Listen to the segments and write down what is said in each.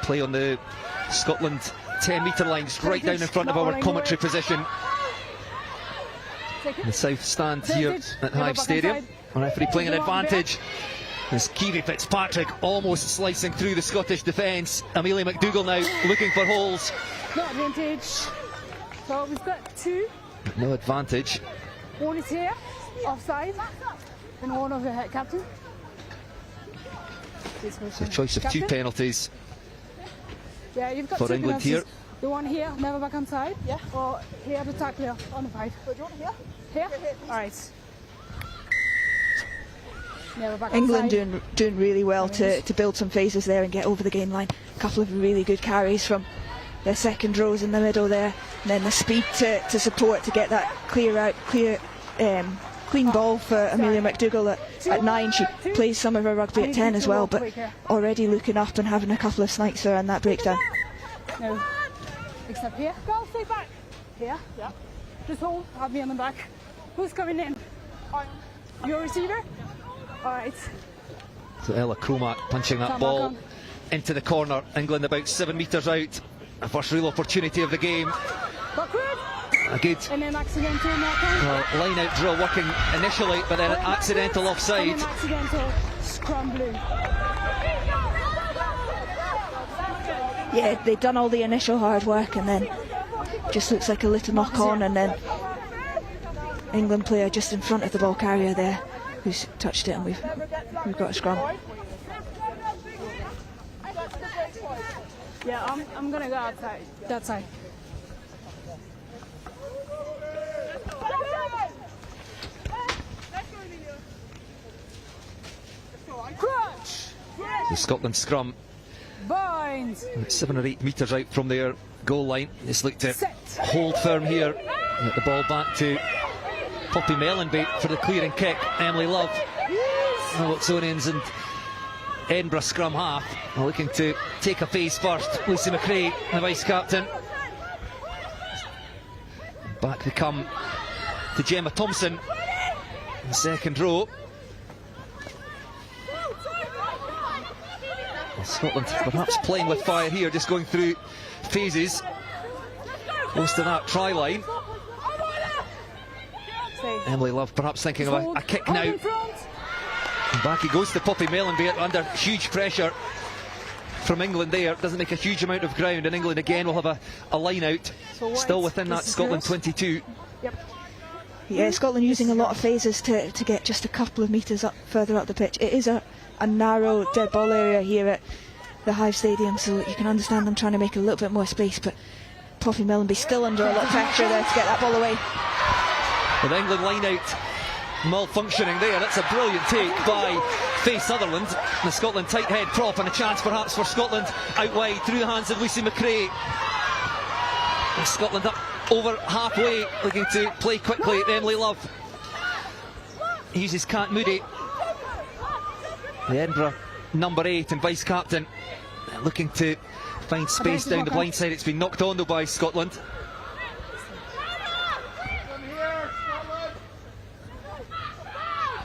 play on the Scotland 10-metre lines, right down in front of our commentary position. The south stand here at Hive Stadium. The referee playing an advantage. As Kiwi Fitzpatrick almost slicing through the Scottish defence. Amelia McDougall now looking for holes. No advantage. So we've got two. No advantage. One is here, offside, and one of the head captain. It's a choice of two penalties you've got for England here. The one here, never back on side, or here, the tackler on the fight. Do you want here? Here? Alright. England doing really well to build some phases there and get over the game line. A couple of really good carries from their second rows in the middle there, and then the speed to support to get that clean ball for Amelia McDougall at 9. She plays some of her rugby at 10 as well, but already looking up and having a couple of snipes there on that breakdown. No, except here. Go, stay back. Here, just hold, have me on the back. Who's coming in? Your receiver? Alright. So Ella Cromack punching that ball into the corner. England about 7 metres out. The first real opportunity of the game. A good and then accidental line out drill working initially, but then an accidental offside. And an accidental scrum blue. Yeah, they've done all the initial hard work and then just looks like a little knock on, and then England player just in front of the ball carrier there who's touched it, and we've got a scrum. Yeah, I'm gonna go outside. That side. Crunch! The Scotland scrum. Binds. 7 or 8 metres out from their goal line. Just look to hold firm here. Get the ball back to Poppy Mellenby for the clearing kick. Emily Love. Oxonians and Edinburgh scrum half are looking to take a phase first. Lucy McRae, the vice captain. Back they come to Gemma Thompson in the second row. Scotland perhaps playing with fire here, just going through phases close to that try line. Emily Love perhaps thinking of a kick now. And back he goes to Poppy Mellenby under huge pressure from England there. Doesn't make a huge amount of ground, and England again will have a line out, still within that Scotland 22. Yeah, Scotland using a lot of phases to get just a couple of metres further up the pitch. It is a narrow dead ball area here at the Hive Stadium, so you can understand them trying to make a little bit more space, but Poppy Mellenby still under a lot of pressure there to get that ball away. With England line out malfunctioning there, that's a brilliant take by Faye Sutherland. The Scotland tight head prop, and a chance perhaps for Scotland out wide through the hands of Lucy McRae. And Scotland up over halfway, looking to play quickly. Emily Love uses Kat Moody, the Edinburgh number 8 and vice captain, looking to find space down the blind side. It's been knocked on though by Scotland.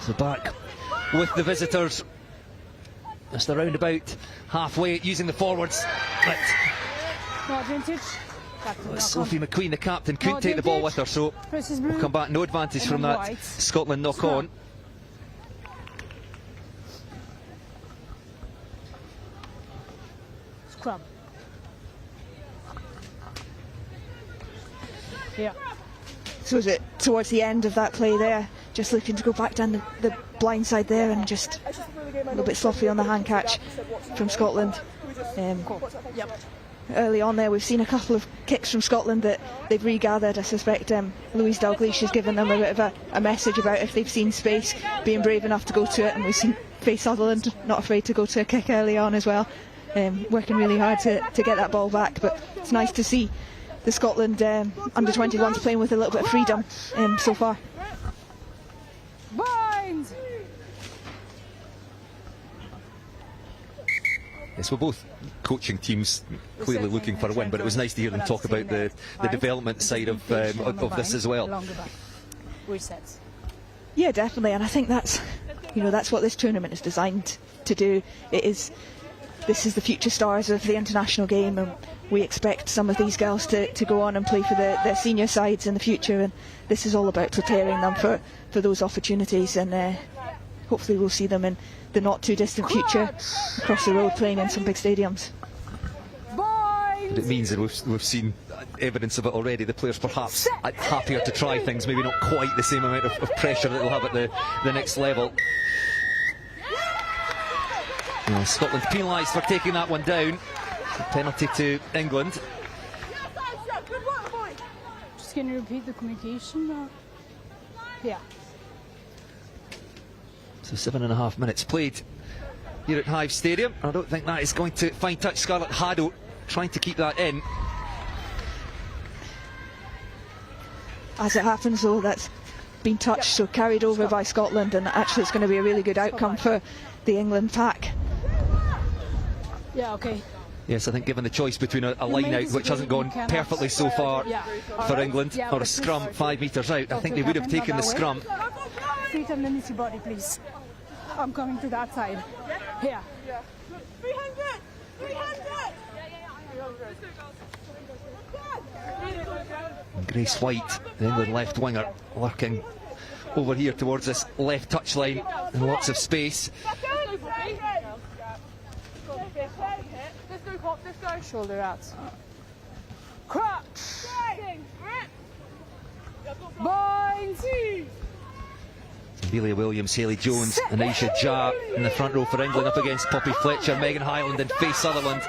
So back with the visitors, just around about halfway, using the forwards. But Sophie McQueen, the captain, couldn't take the ball with her, so we'll come back. No advantage from that Scotland knock on. Scrum. Yeah. So is it towards the end of that play there, just looking to go back down the blind side there, and just a little bit sloppy on the hand catch from Scotland. Early on there we've seen a couple of kicks from Scotland that they've regathered. I suspect Louise Dalgleish has given them a bit of a message about, if they've seen space, being brave enough to go to it, and we've seen Faye Sutherland not afraid to go to a kick early on as well, working really hard to get that ball back. But it's nice to see the Scotland under 21s playing with a little bit of freedom so far. Bind. Yes, we're both coaching teams clearly looking for a win, but it was nice to hear them talk about the development side of this as well. Yeah, definitely, and I think that's what this tournament is designed to do. It is this is the future stars of the international game, and we expect some of these girls to go on and play for their senior sides in the future, and this is all about preparing them for those opportunities, and hopefully we'll see them in the not too distant future across the road playing in some big stadiums. But it means that we've seen evidence of it already. The players perhaps happier to try things, maybe not quite the same amount of pressure that they'll have at the next level. Scotland penalised for taking that one down. Penalty to England. Just can you repeat the communication? Yeah. So 7.5 minutes played here at Hive Stadium. I don't think that is going to fine touch Scarlett Haddo, trying to keep that in. As it happens though, that's been touched, so carried over by Scotland, and actually it's going to be a really good outcome for the England pack. Yeah, okay. Yes, I think given the choice between a line out, which hasn't gone perfectly so far for England, or a scrum 5 metres out, I think they would have taken the scrum. Feet underneath your body, please. I'm coming to that side. Here. 300! 300! Grace White, the England left winger, lurking over here towards this left touchline, and lots of space. Shoulder out. Crutch! Binds! Amelia Williams, Hayley Jones and Aisha Jah in the front row for England, up against Poppy Fletcher, Megan Hyland and Faye Sutherland.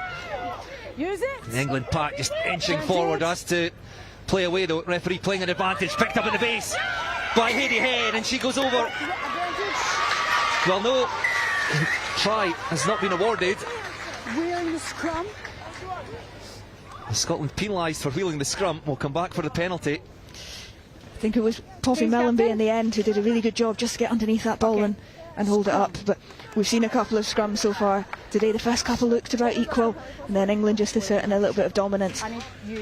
Use it. The England pack just inching forward, us to play away though. Referee playing an advantage, picked up in the base by Hayley Head, and she goes over. Well, no, try has not been awarded. Wheeling the scrum. Scotland penalised for wheeling the scrum. We'll come back for the penalty. I think it was Poppy Mellenby in the end who did a really good job just to get underneath that ball and hold it up. But we've seen a couple of scrums so far today. The first couple looked about equal, and then England just asserting a little bit of dominance.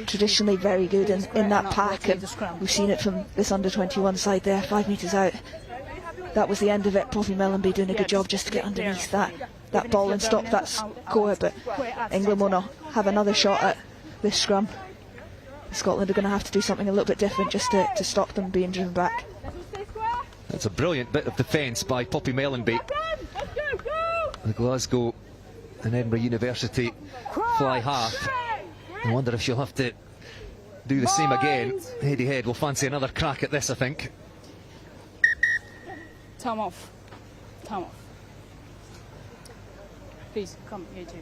Traditionally very good in that pack, and we've seen it from this under-21 side there, 5 metres out. That was the end of it. Poppy Mellenby doing a good job just to get underneath that ball and stop that score, but England will not have another shot at this scrum. Scotland are going to have to do something a little bit different just to stop them being driven back. That's a brilliant bit of defence by Poppy Mellenby. The Glasgow and Edinburgh University fly half. I wonder if she'll have to do the same again. Hayley Head will fancy another crack at this, I think. Time off. Time off. Please, come, you two.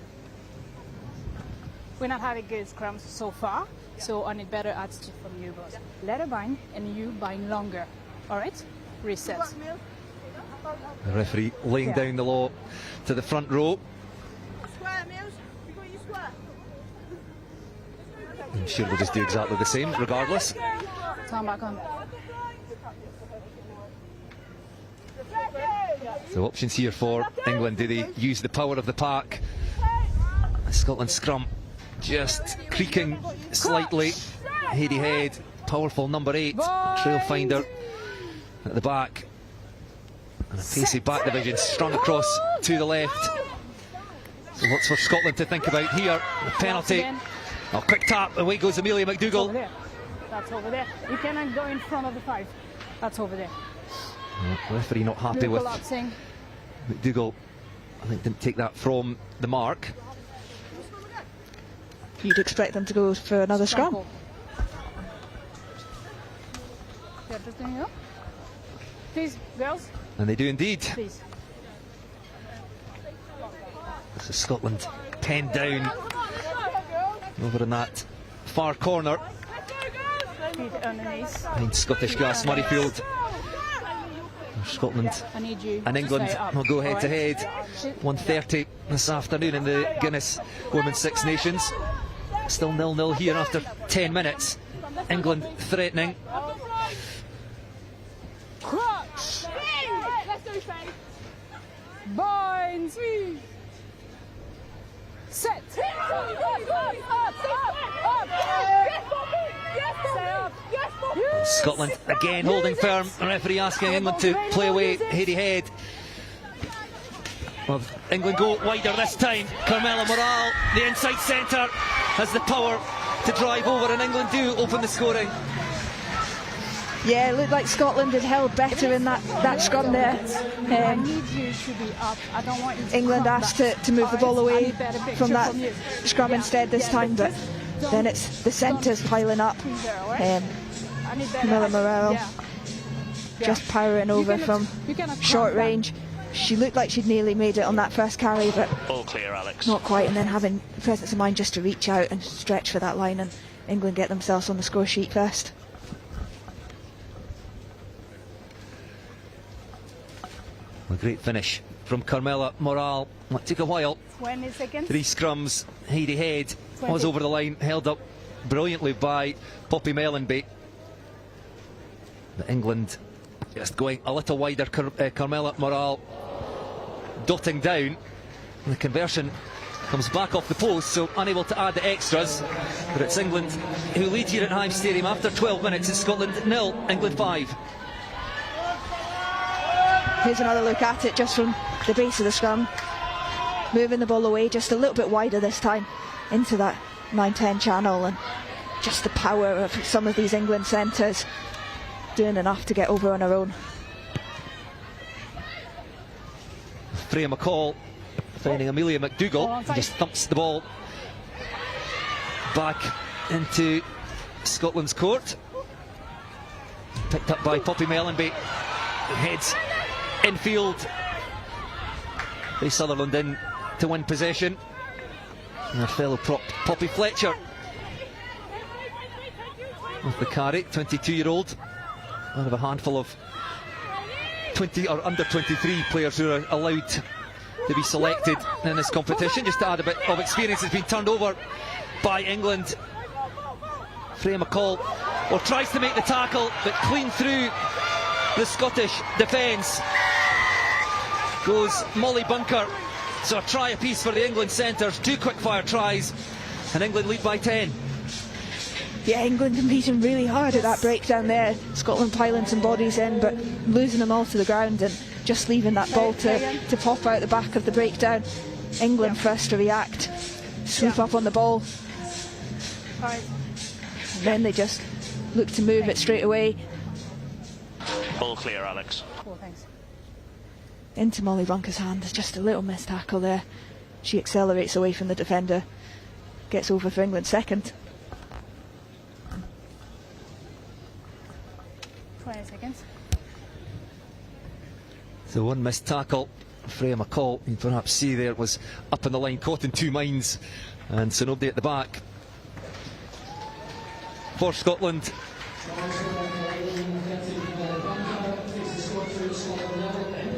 We're not having good scrums so far, so I need better attitude from you both. Let her bind, and you bind longer. Alright? Reset. The referee laying down the law to the front row. I'm sure we'll just do exactly the same, regardless. Time back on. So options here for England. Do they use the power of the pack? Scotland scrum just creaking slightly. Hayley Head, powerful number 8, trail finder at the back, and a pacey back division strung across to the left. So lots for Scotland to think about here. The penalty. A quick tap, away goes Amelia McDougall. That's over there. You cannot go in front of the 5. That's over there. Referee not happy with McDougall. I think didn't take that from the mark. You'd expect them to go for another scrum. Yeah, just doing it. Please, girls. And they do indeed. Please. This is Scotland penned down over in that far corner. Feet underneath. Behind Scottish Gas Murrayfield. Scotland and England will go head to head 1:30 this afternoon in the Guinness Women's Six Nations. Still 0-0 here after 10 minutes. England threatening. Crutch! Binds! Set! Scotland again holding firm. The referee asking England to play away Hayley Head. Well, England go wider this time. Carmela Morale, the inside centre, has the power to drive over, and England do open the scoring. Yeah, it looked like Scotland had held better in that scrum there. I need you to be up. I don't want you to England come asked back. to move the ball Alright, I away need better picture from that you. scrum Yeah, instead this yeah, time, but then it's the centres piling up. I need better Camilla Morel yeah. just powering over from you cannot short come back. range. She looked like she'd nearly made it on that first carry, but All clear, Alex. not quite, and then having the presence of mind just to reach out and stretch for that line, and England get themselves on the score sheet first. A great finish from Carmela Morale. It took a while. 20 seconds. 3 scrums. Heidi Head was 20. over the line, held up brilliantly by Poppy Mellenby. But England just going a little wider. Carmela Morale dotting down. And the conversion comes back off the post, so unable to add the extras. But it's England who lead here at Hive Stadium after 12 minutes. It's Scotland 0, England 5. Here's another look at it just from the base of the scrum. Moving the ball away just a little bit wider this time into that 9-10 channel, and just the power of some of these England centres doing enough to get over on her own. Freya McCall finding Amelia McDougall, and just thumps the ball back into Scotland's court. Picked up by Poppy Mellenby, heads infield. Ray Sutherland in to win possession, and her fellow prop Poppy Fletcher with the carry. 22-year-old, one of a handful of 20 or under 23 players who are allowed to be selected in this competition. Just to add a bit of experience, has been turned over by England. Freya McCall tries to make the tackle, but clean through the Scottish defence goes Molly Bunker. So a try apiece for the England centres. 2 quick-fire tries, and England lead by 10. Yeah, England competing really hard at that breakdown there. Scotland piling some bodies in, but losing them all to the ground and just leaving that ball to pop out the back of the breakdown. England first to react, swoop up on the ball, and then they just look to move it straight away. All clear, Alex. Cool, thanks. Into Molly Bunker's hand. There's just a little missed tackle there. She accelerates away from the defender, gets over for England's second. 20 seconds. So one missed tackle. Freya McCall, you can perhaps see there, was up in the line, caught in 2 minds, and so nobody at the back for Scotland.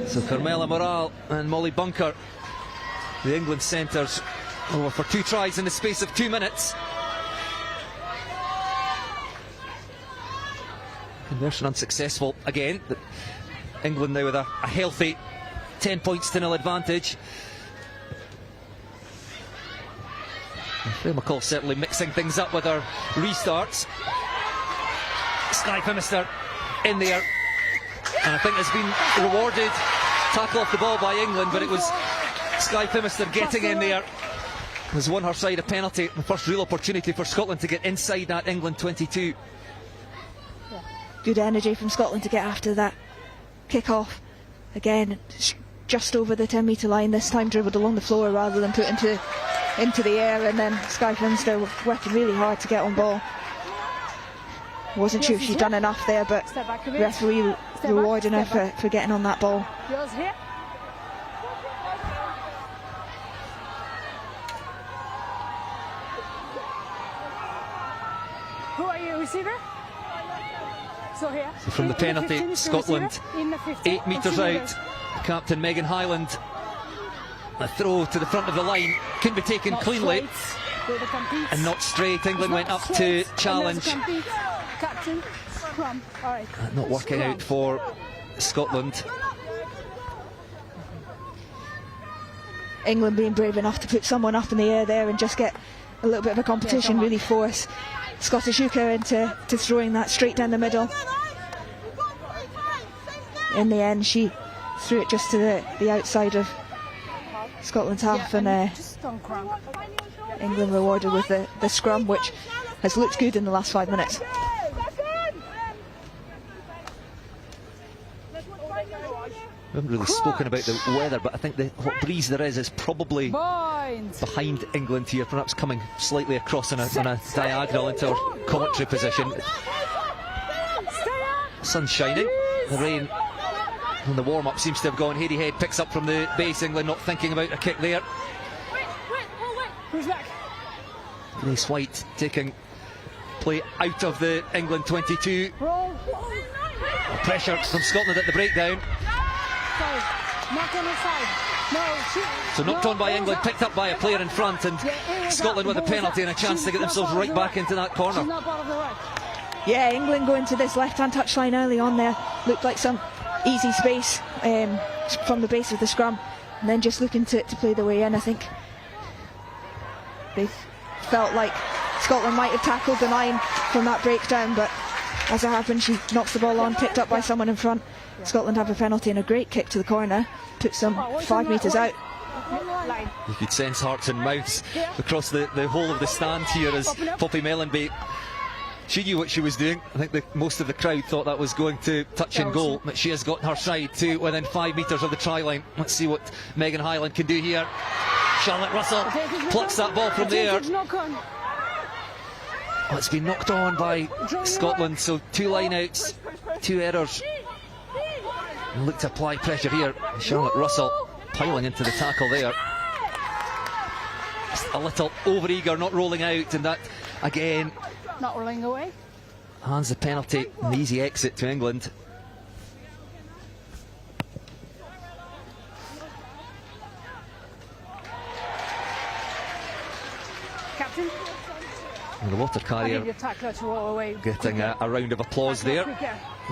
So Carmela Morale and Molly Bunker, the England centres, over for 2 tries in the space of 2 minutes. Conversion unsuccessful again, but England now with a healthy 10 points to 0 advantage. And Freya McCall certainly mixing things up with her restarts. Sky Finister in there, and I think has been rewarded. Tackle off the ball by England, but it was Sky Finister getting in there. Has won her side a penalty, the first real opportunity for Scotland to get inside that England 22. Good energy from Scotland to get after that kick-off. Again, just over the 10-metre line this time, dribbled along the floor rather than put into the air, and then Sky Finister working really hard to get on ball. Wasn't sure if she'd done enough there, but referee rewarding her for getting on that ball. Yours here. Who are you, receiver? So here. So from the penalty, Scotland 8 metres out. Captain Megan Hyland, a throw to the front of the line, couldn't be taken cleanly and not straight. England went up to challenge. Captain, scrum. All right. Not working out for Scotland. England being brave enough to put someone up in the air there and just get a little bit of a competition, really force Scottish hooker into throwing that straight down the middle. In the end, she threw it just to the outside of Scotland's half, Yeah, and just don't cramp. England rewarded with the scrum, which has looked good in the last 5 minutes. We haven't really spoken about the weather, but I think the what breeze there is probably behind England here, perhaps coming slightly across on a diagonal into our commentary position. Sun shining, the rain and the warm-up seems to have gone heady head, picks up from the base. England not thinking about a kick there. Who's back? Grace White taking play out of the England 22. Roll. Pressure from Scotland at the breakdown. Knock on the side. No, shoot. So knocked on by England, picked up by a player in front, and Scotland with a penalty and a chance to get themselves right back into that corner. She's not part of the right. Yeah, England going to this left-hand touchline early on there. Looked like some easy space from the base of the scrum, and then just looking to play their way in. I think they felt like Scotland might have tackled the line from that breakdown, but as it happened, she knocks the ball on, picked up by someone in front. Scotland have a penalty and a great kick to the corner, puts them 5 metres out. You could sense hearts and mouths across the whole of the stand here as Poppy Mellenby, she knew what she was doing. I think most of the crowd thought that was going to touch and goal, but she has gotten her side to within 5 metres of the try line. Let's see what Megan Hyland can do here. Charlotte Russell plucks that ball from there. Oh, it's been knocked on by Scotland, so 2 line-outs, 2 errors. And look to apply pressure here. Charlotte Russell piling into the tackle there. Just a little over-eager, not rolling out, and that, again, not rolling away. hands the penalty, an easy exit to England. Captain. And the water carrier getting a round of applause there.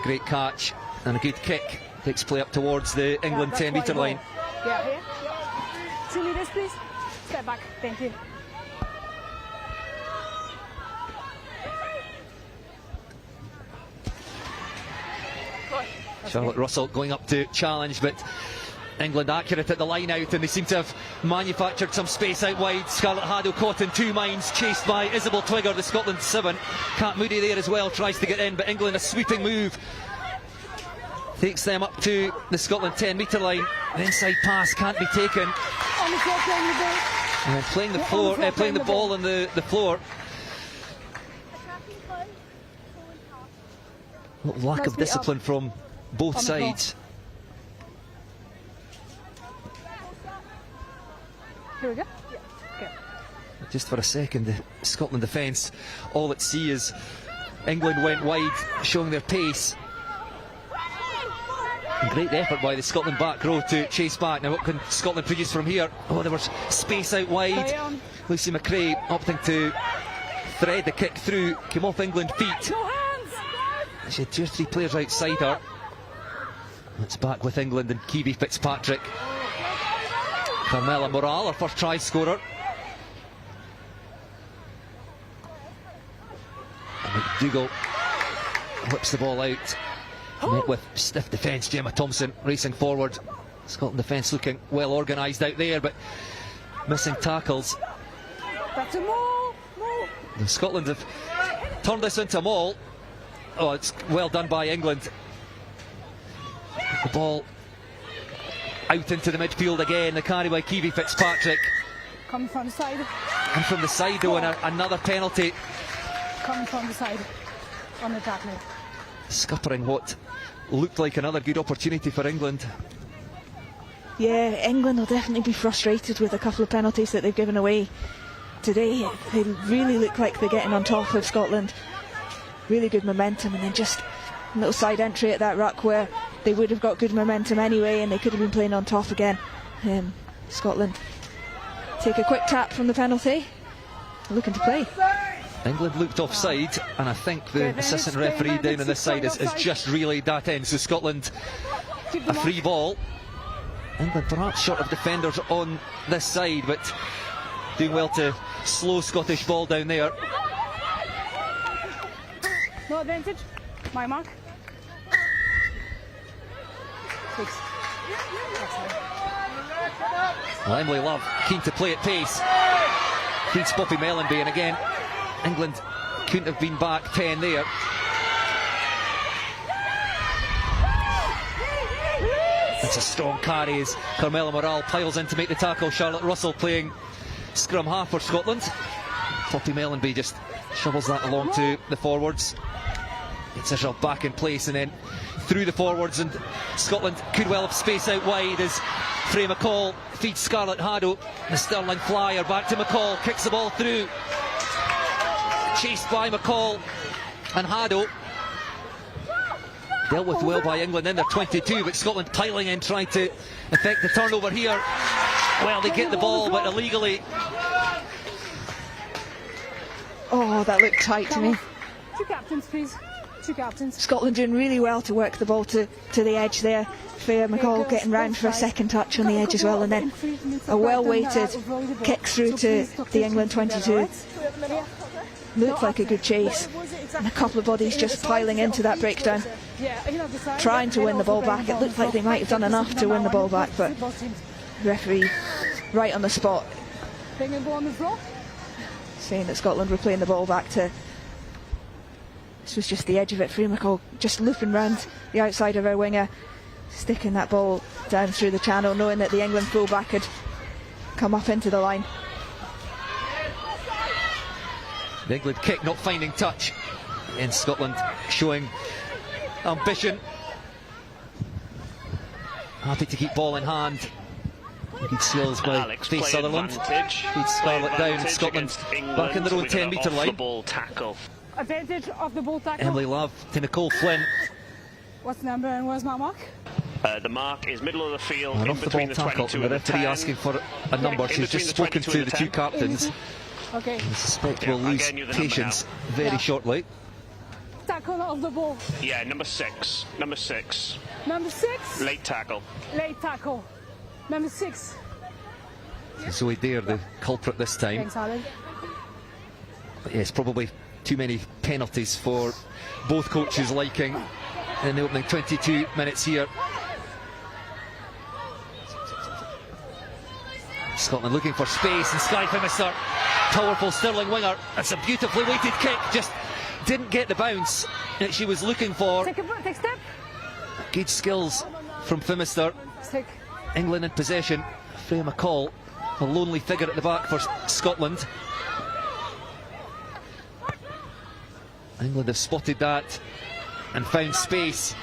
Great catch and a good kick. Takes play up towards the England 10-metre line. Yeah, here. 2 metres, please. Step back. Thank you. Charlotte Russell going up to challenge, but England accurate at the line out, and they seem to have manufactured some space out wide. Scarlett Haddo caught in 2 minds, chased by Isabel Twigger, the Scotland 7. Kat Moody there as well, tries to get in, but England a sweeping move. Takes them up to the Scotland 10-metre line. An inside pass can't be taken. On the floor, playing the ball. And playing the floor, playing the ball on the floor. Lack of discipline from both sides. Here we go. Okay. Just for a second, the Scotland defence, all at sea is England went wide, showing their pace. And great effort by the Scotland back row to chase back. Now what can Scotland produce from here? Oh, there was space out wide. Lucy McRae opting to thread the kick through, came off England feet. No hands! She had 2 or 3 players outside her. It's back with England and Kiwi Fitzpatrick. Carmela Morale, our first try scorer. And McDougall whips the ball out. Met with stiff defence. Gemma Thompson racing forward. Scotland defence looking well organised out there, but missing tackles. That's a maul. Scotland have turned this into a maul. Oh, it's well done by England. The ball out into the midfield again. The carry by Kiwi Fitzpatrick. Coming from the side. And from the side though, and another penalty. Coming from the side on the tackling. Scuppering what looked like another good opportunity for England. Yeah, England will definitely be frustrated with a couple of penalties that they've given away today. They really look like they're getting on top of Scotland. Really good momentum, and then just a little side entry at that ruck where they would have got good momentum anyway, and they could have been playing on top again. Scotland take a quick tap from the penalty, looking to play. England looked offside, and I think the assistant referee down on this side has just relayed that in. So Scotland a free ball. England perhaps short of defenders on this side, but doing well to slow Scottish ball down there. No advantage. My mark. 6. Well, Emily Love keen to play at pace. Feeds Poppy Mellenby, and again, England couldn't have been back 10 there. It's a strong carry as Carmela Morale piles in to make the tackle. Charlotte Russell playing scrum half for Scotland. Poppy Mellenby just shovels that along to the forwards. Gets herself back in place and then through the forwards, and Scotland could well have space out wide as Freya McCall feeds Scarlett Haddo. The Stirling flyer back to McCall, kicks the ball through. Chased by McCall and Haddo. Dealt with well by England in their 22, but Scotland piling in, trying to effect the turnover here. Well, they get the ball, but illegally. Oh, that looked tight to me. Two captains, please. Two captains. Scotland doing really well to work the ball to the edge there. Freya McCall getting round for a second touch on the edge as well, and then a well-weighted kick through to the England 22. Looked like a good chase, and a couple of bodies just piling into that breakdown, trying to win the ball back. It looked like they might have done enough to win the ball back, but the referee right on the spot saying that Scotland were playing the ball back to... This was just the edge of it. Freya McCall just looping round the outside of her winger, sticking that ball down through the channel, knowing that the England full-back had come up into the line. The England kick not finding touch, and Scotland showing ambition. Happy to keep ball in hand. Good skills by Faith Sutherland. Feeds Scarlett down. Scotland back in their own 10-metre line. Advantage of the ball tackle. Emily Love to Nicole Flynn. What's the number and where's my mark? The mark is middle of the field, And in off the between ball the tackle, 22 the and the referee 10. asking for a number. She's just spoken to the two captains. Okay. I suspect we'll lose patience very shortly. Tackle of the ball. Yeah, number 6. Number 6. Number 6. Late tackle. Late tackle. Number 6. Zoe Dare, the culprit this time. Thanks, Alan. But yes, probably too many penalties for both coaches' liking in the opening 22 minutes here. Scotland looking for space, and Skye Phimister, powerful Stirling winger. That's a beautifully weighted kick, just didn't get the bounce that she was looking for. Take a step. Good skills from Phimister. Stick. England in possession. Freya McCall, a lonely figure at the back for Scotland. England have spotted that and found space.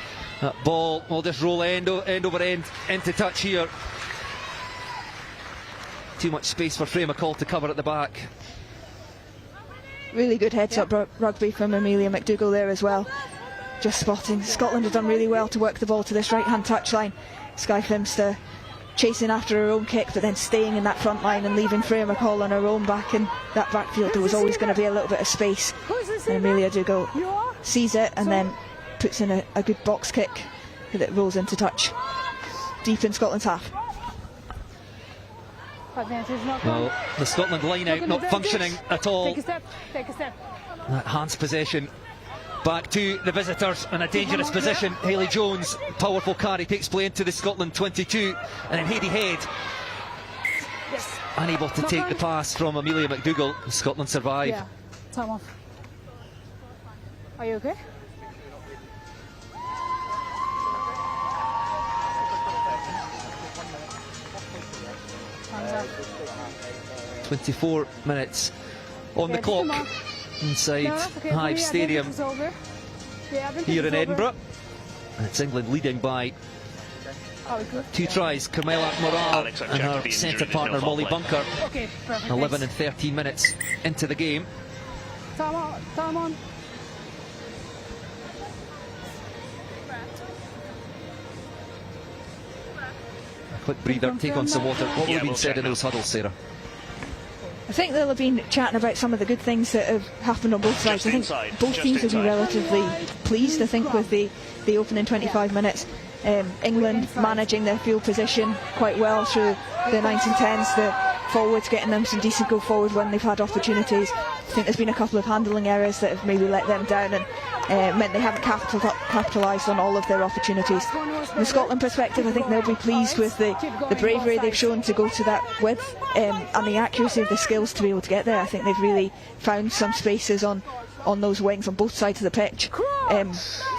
That ball will just roll end over end into touch here. Too much space for Freya McCall to cover at the back. Really good heads-up rugby from Amelia McDougall there as well. Just spotting. Scotland have done really well to work the ball to this right-hand touchline. Skye Phimister chasing after her own kick, but then staying in that front line and leaving Freya McCall on her own back in that backfield. There was always going to be a little bit of space. And Amelia Dougal sees it and then puts in a good box kick that rolls into touch deep in Scotland's half. Well, the Scotland line out not functioning at all. Take a step. Take a step. That hands possession back to the visitors in a dangerous position. Hayley Jones, powerful carry, takes play into the Scotland 22, and then Hayley Head Yes. unable to take the pass from Amelia McDougall. Scotland survive. Yeah. Time off. Are you okay? Time's up. 24 minutes on the clock inside Hive Stadium here in Edinburgh. And it's England leading by 2 tries. Carmela Morale and her centre partner Molly Bunker. Okay, perfect. 11 and 13 minutes into the game. Time on. Time on. A quick breather, take on some water. What would have been said in those huddles, Sarah? I think they'll have been chatting about some of the good things that have happened on both sides. I think both teams will be relatively pleased, I think, with the opening 25 minutes. England managing their field position quite well through the 9s and 10s, the forwards getting them some decent go forward when they've had opportunities. I think there's been a couple of handling errors that have maybe let them down, and meant they haven't capitalised on all of their opportunities. From the Scotland perspective, I think they'll be pleased with the bravery they've shown to go to that width and the accuracy of the skills to be able to get there. I think they've really found some spaces on those wings on both sides of the pitch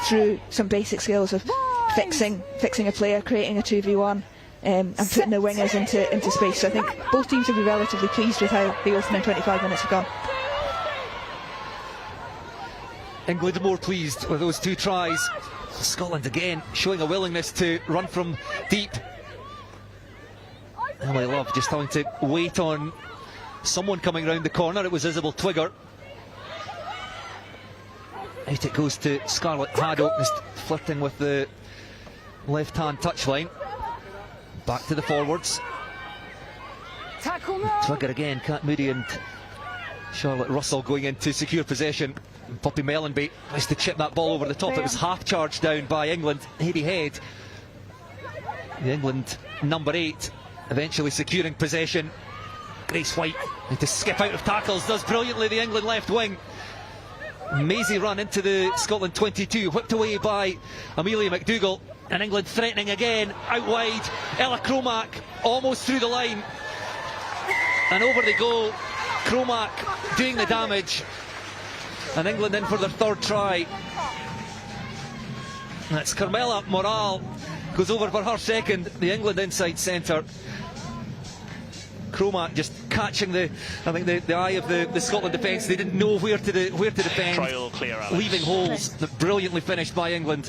through some basic skills of fixing a player, creating a 2v1 and putting the wingers into space. So I think both teams will be relatively pleased with how the opening 25 minutes have gone. England more pleased with those 2 tries. Scotland again showing a willingness to run from deep. Emily Love just having to wait on someone coming round the corner. It was Isabel Twigger. Out it goes to Scarlett Haddock, just flirting with the left-hand touchline. Back to the forwards. Twigger again, Kat Moody and Charlotte Russell going in to secure possession. Poppy Mellenby has to chip that ball over the top. It was half charged down by England. Heady Head, the England number 8, eventually securing possession. Grace White had to skip out of tackles, does brilliantly the England left wing. Mazy run into the Scotland 22, whipped away by Amelia McDougall, and England threatening again, out wide. Ella Cromack almost through the line, and over they go. Cromack doing the damage, and England in for their 3rd try. That's Carmela Morale goes over for her 2nd, the England inside centre. Cromack just catching the eye of the Scotland defence. They didn't know where to defend. Trial clear, Alex. Leaving holes. Brilliantly finished by England.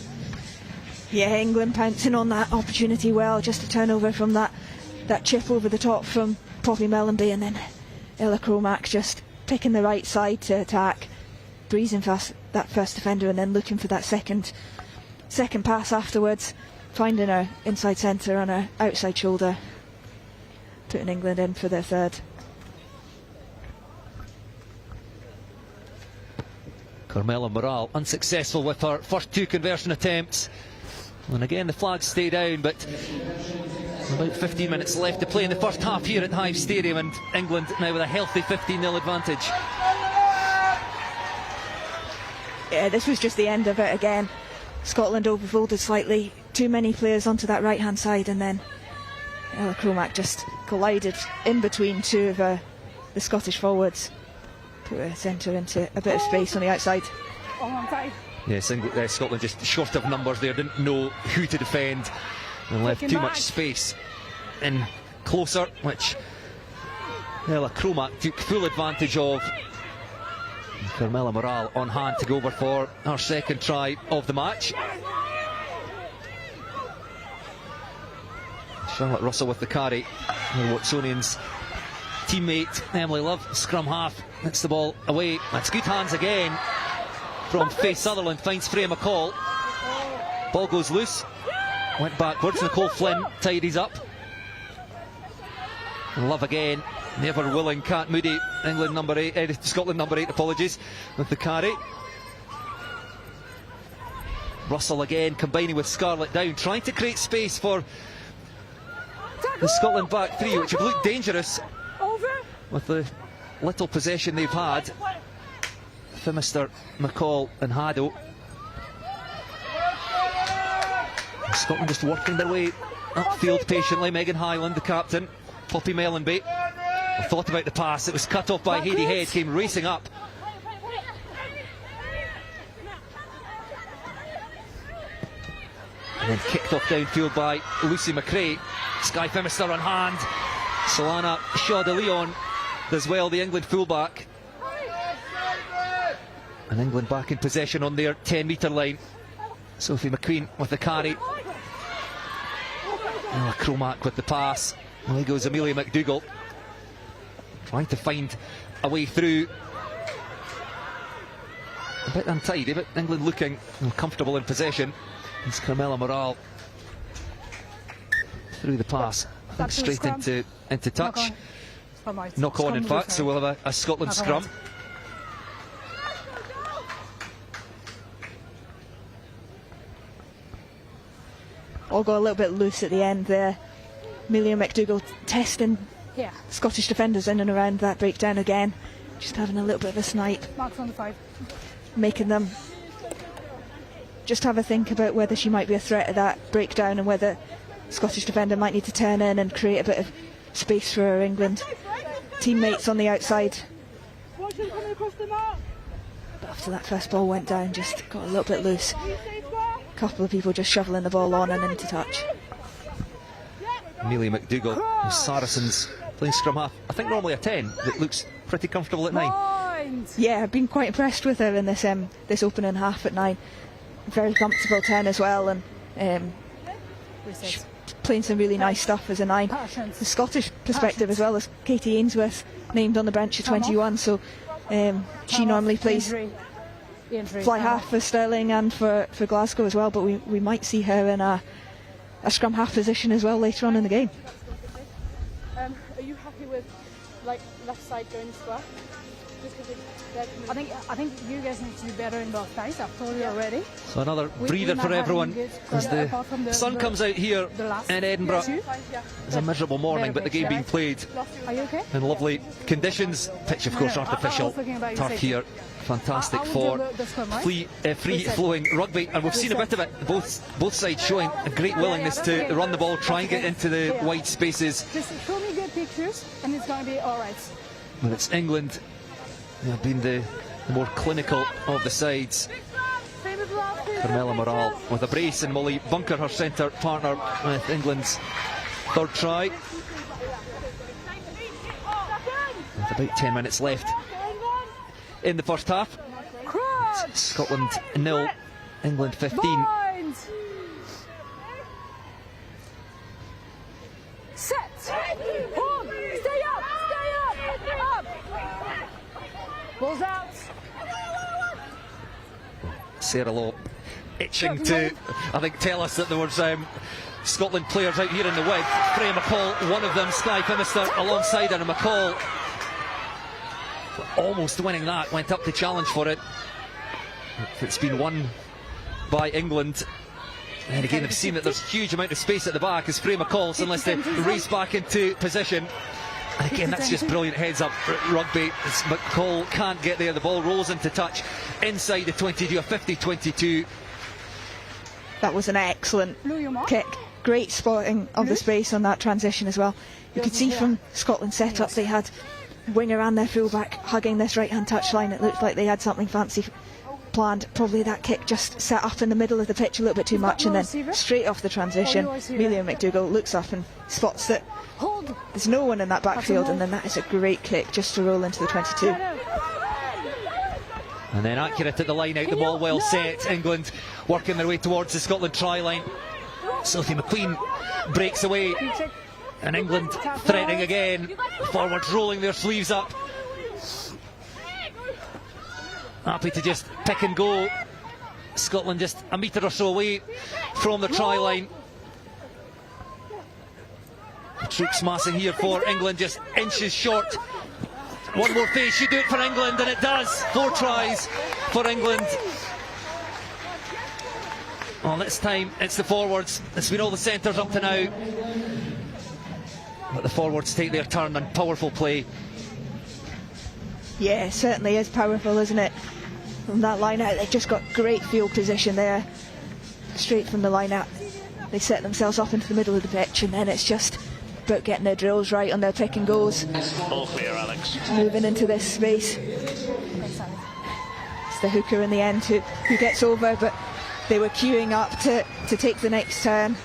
Yeah, England pouncing on that opportunity well. Just a turnover from that chip over the top from Poppy Mellenby, and then Ella Cromack just picking the right side to attack, breezing past that first defender, and then looking for that second pass afterwards, finding her inside centre on her outside shoulder, putting England in for their 3rd. Carmela Morale unsuccessful with her first 2 conversion attempts, and again the flags stay down, but about 15 minutes left to play in the first half here at Hive Stadium, and England now with a healthy 15-0 advantage. Yeah, this was just the end of it again. Scotland overfolded slightly, too many players onto that right hand side, and then Ella Cromack just collided in between 2 of the Scottish forwards, put her centre into a bit of space on the outside. Yes, Scotland just short of numbers there, didn't know who to defend and left too much space in closer, which Ella Cromack took full advantage of. Carmela Morale on hand to go over for her 2nd try of the match. Charlotte Russell with the carry. Watsonian's teammate Emily Love, scrum half, hits the ball away. That's good hands again from Faye Sutherland, finds Freya McCall. Ball goes loose, went backwards. Nicole Flynn tidies up. And Love again, never willing. Kat Moody, England number 8, Scotland number 8, apologies, with the carry. Russell again combining with Scarlett down, trying to create space for the Scotland back 3, which have looked dangerous with the little possession they've had. Phimister, McCall and Haddo. Scotland just working their way upfield patiently. Megan Hyland, the captain. Poppy Mellenby thought about the pass, it was cut off by Heady Head, came racing up. And then kicked off downfield by Lucy McRae. Skye Phimister on hand. Solana Shaw de Leon does well, the England fullback. And England back in possession on their 10-metre line. Sophie McQueen with the carry. Oh, Cromack with the pass. Away goes Amelia McDougall, trying to find a way through. A bit untidy, but England looking comfortable in possession. It's Carmela Morale through the pass, I think straight into touch. Knock on, in fact, so we'll have a Scotland scrum. All got a little bit loose at the end there. Amelia McDougall testing Scottish defenders in and around that breakdown again. Just having a little bit of a snipe. Marks on the 5. Making them just have a think about whether she might be a threat of that breakdown and whether Scottish defender might need to turn in and create a bit of space for her England teammates on the outside. But after that first ball went down, just got a little bit loose. A couple of people just shoveling the ball on and into touch. Amelia McDougall, Saracens, playing scrum half. I think normally a 10, that looks pretty comfortable at 9. Yeah, I've been quite impressed with her in this this opening half at 9. Very comfortable 10 as well, and playing some really nice stuff as a 9. The Scottish perspective as well, as Katie Ainsworth named on the bench at 21, so she normally plays fly half for Stirling and for Glasgow as well, but we might see her in a scrum half position as well later on in the game. Are you happy with like left side going square? I think you guys need to do better in both sides. I've told you already. So another breather for everyone as the sun comes out here in Edinburgh. It's a miserable morning, but the game being played in lovely conditions. Pitch, of course, artificial turf here. Fantastic for free-flowing rugby, and we've seen a bit of it. Both sides showing a great willingness to run the ball, try and get into the wide spaces. Just show me good pictures, and it's going to be all right. But it's England who have been the more clinical of the sides. Carmela Morale with a brace, and Molly Bunker, her centre partner, with England's third try. With about 10 minutes left in the first half. Scotland 0, England 15. Set! Hold! Stay up! Balls out! Sarah Law itching to, I think, tell us that there was Scotland players out here in the width. Freya McCall, one of them, Skye Phimister alongside her, and McCall almost winning that, went up to challenge for it. It's been won by England. And again, they've seen that there's a huge amount of space at the back as Freya McCall suddenly to race back into position. And again, that's just brilliant heads up rugby. As McCall can't get there, the ball rolls into touch inside the 22, a 50-22. That was an excellent kick. Great spotting of the space on that transition as well. You could see from Scotland's setup they had winger and their fullback hugging this right hand touchline. It looked like they had something fancy planned. Probably that kick just set up in the middle of the pitch a little bit too much, and then straight off the transition, Amelia McDougall looks up and spots that there's no one in that backfield, and then that is a great kick just to roll into the 22. And then accurate at the line out, the ball well set. England working their way towards the Scotland try line. Sophie McQueen breaks away, and England threatening again. Forwards rolling their sleeves up, happy to just pick and go. Scotland just a metre or so away from the try line. The troops massing here for England, just inches short. One more face should do it for England, and it does. 4 tries for England. Well, this time it's the forwards. It's been all the centres up to now, but the forwards take their turn, and powerful play. Yeah, it certainly is powerful, isn't it? From that line out, they've just got great field position there. Straight from the line out, they set themselves up into the middle of the pitch, and then it's just about getting their drills right on their pick and goes. All clear, Alex. Moving into this space. It's the hooker in the end who gets over, but they were queuing up to take the next turn.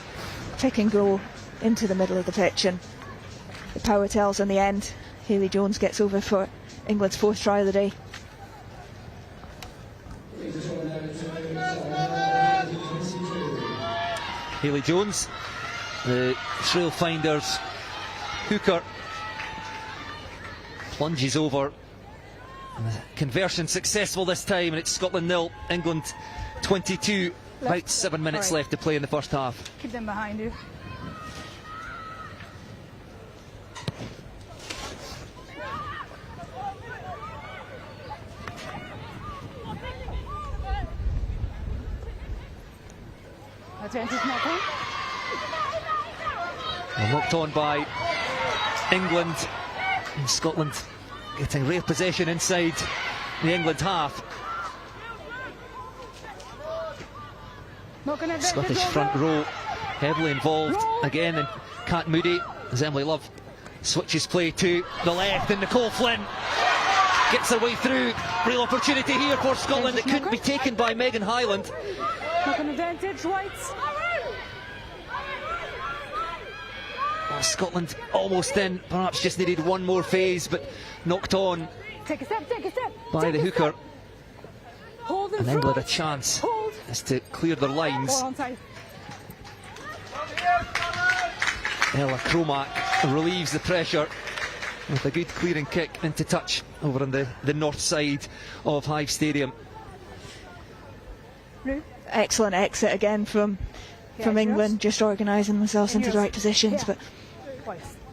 Pick and go into the middle of the pitch, and the power tells in the end. Hayley Jones gets over for England's 4th try of the day. Hayley Jones, the Trail Finders hooker, plunges over. Conversion successful this time, and it's Scotland 0, England 22. About 7 minutes left to play in the first half. Keep them behind you. Well, knocked on by England, and Scotland getting rare possession inside the England half. Scottish front row heavily involved again, and Cat Moody as Emily Love switches play to the left, and Nicole Flynn gets her way through. Real opportunity here for Scotland that couldn't be taken by Megan Hyland. Well, Scotland almost in, perhaps just needed one more phase, but knocked on by the hooker. And England a chance is to clear their lines. Ella Cromack relieves the pressure with a good clearing kick into touch over on the north side of Hive Stadium. Excellent exit again from England, just organising themselves into the right positions. But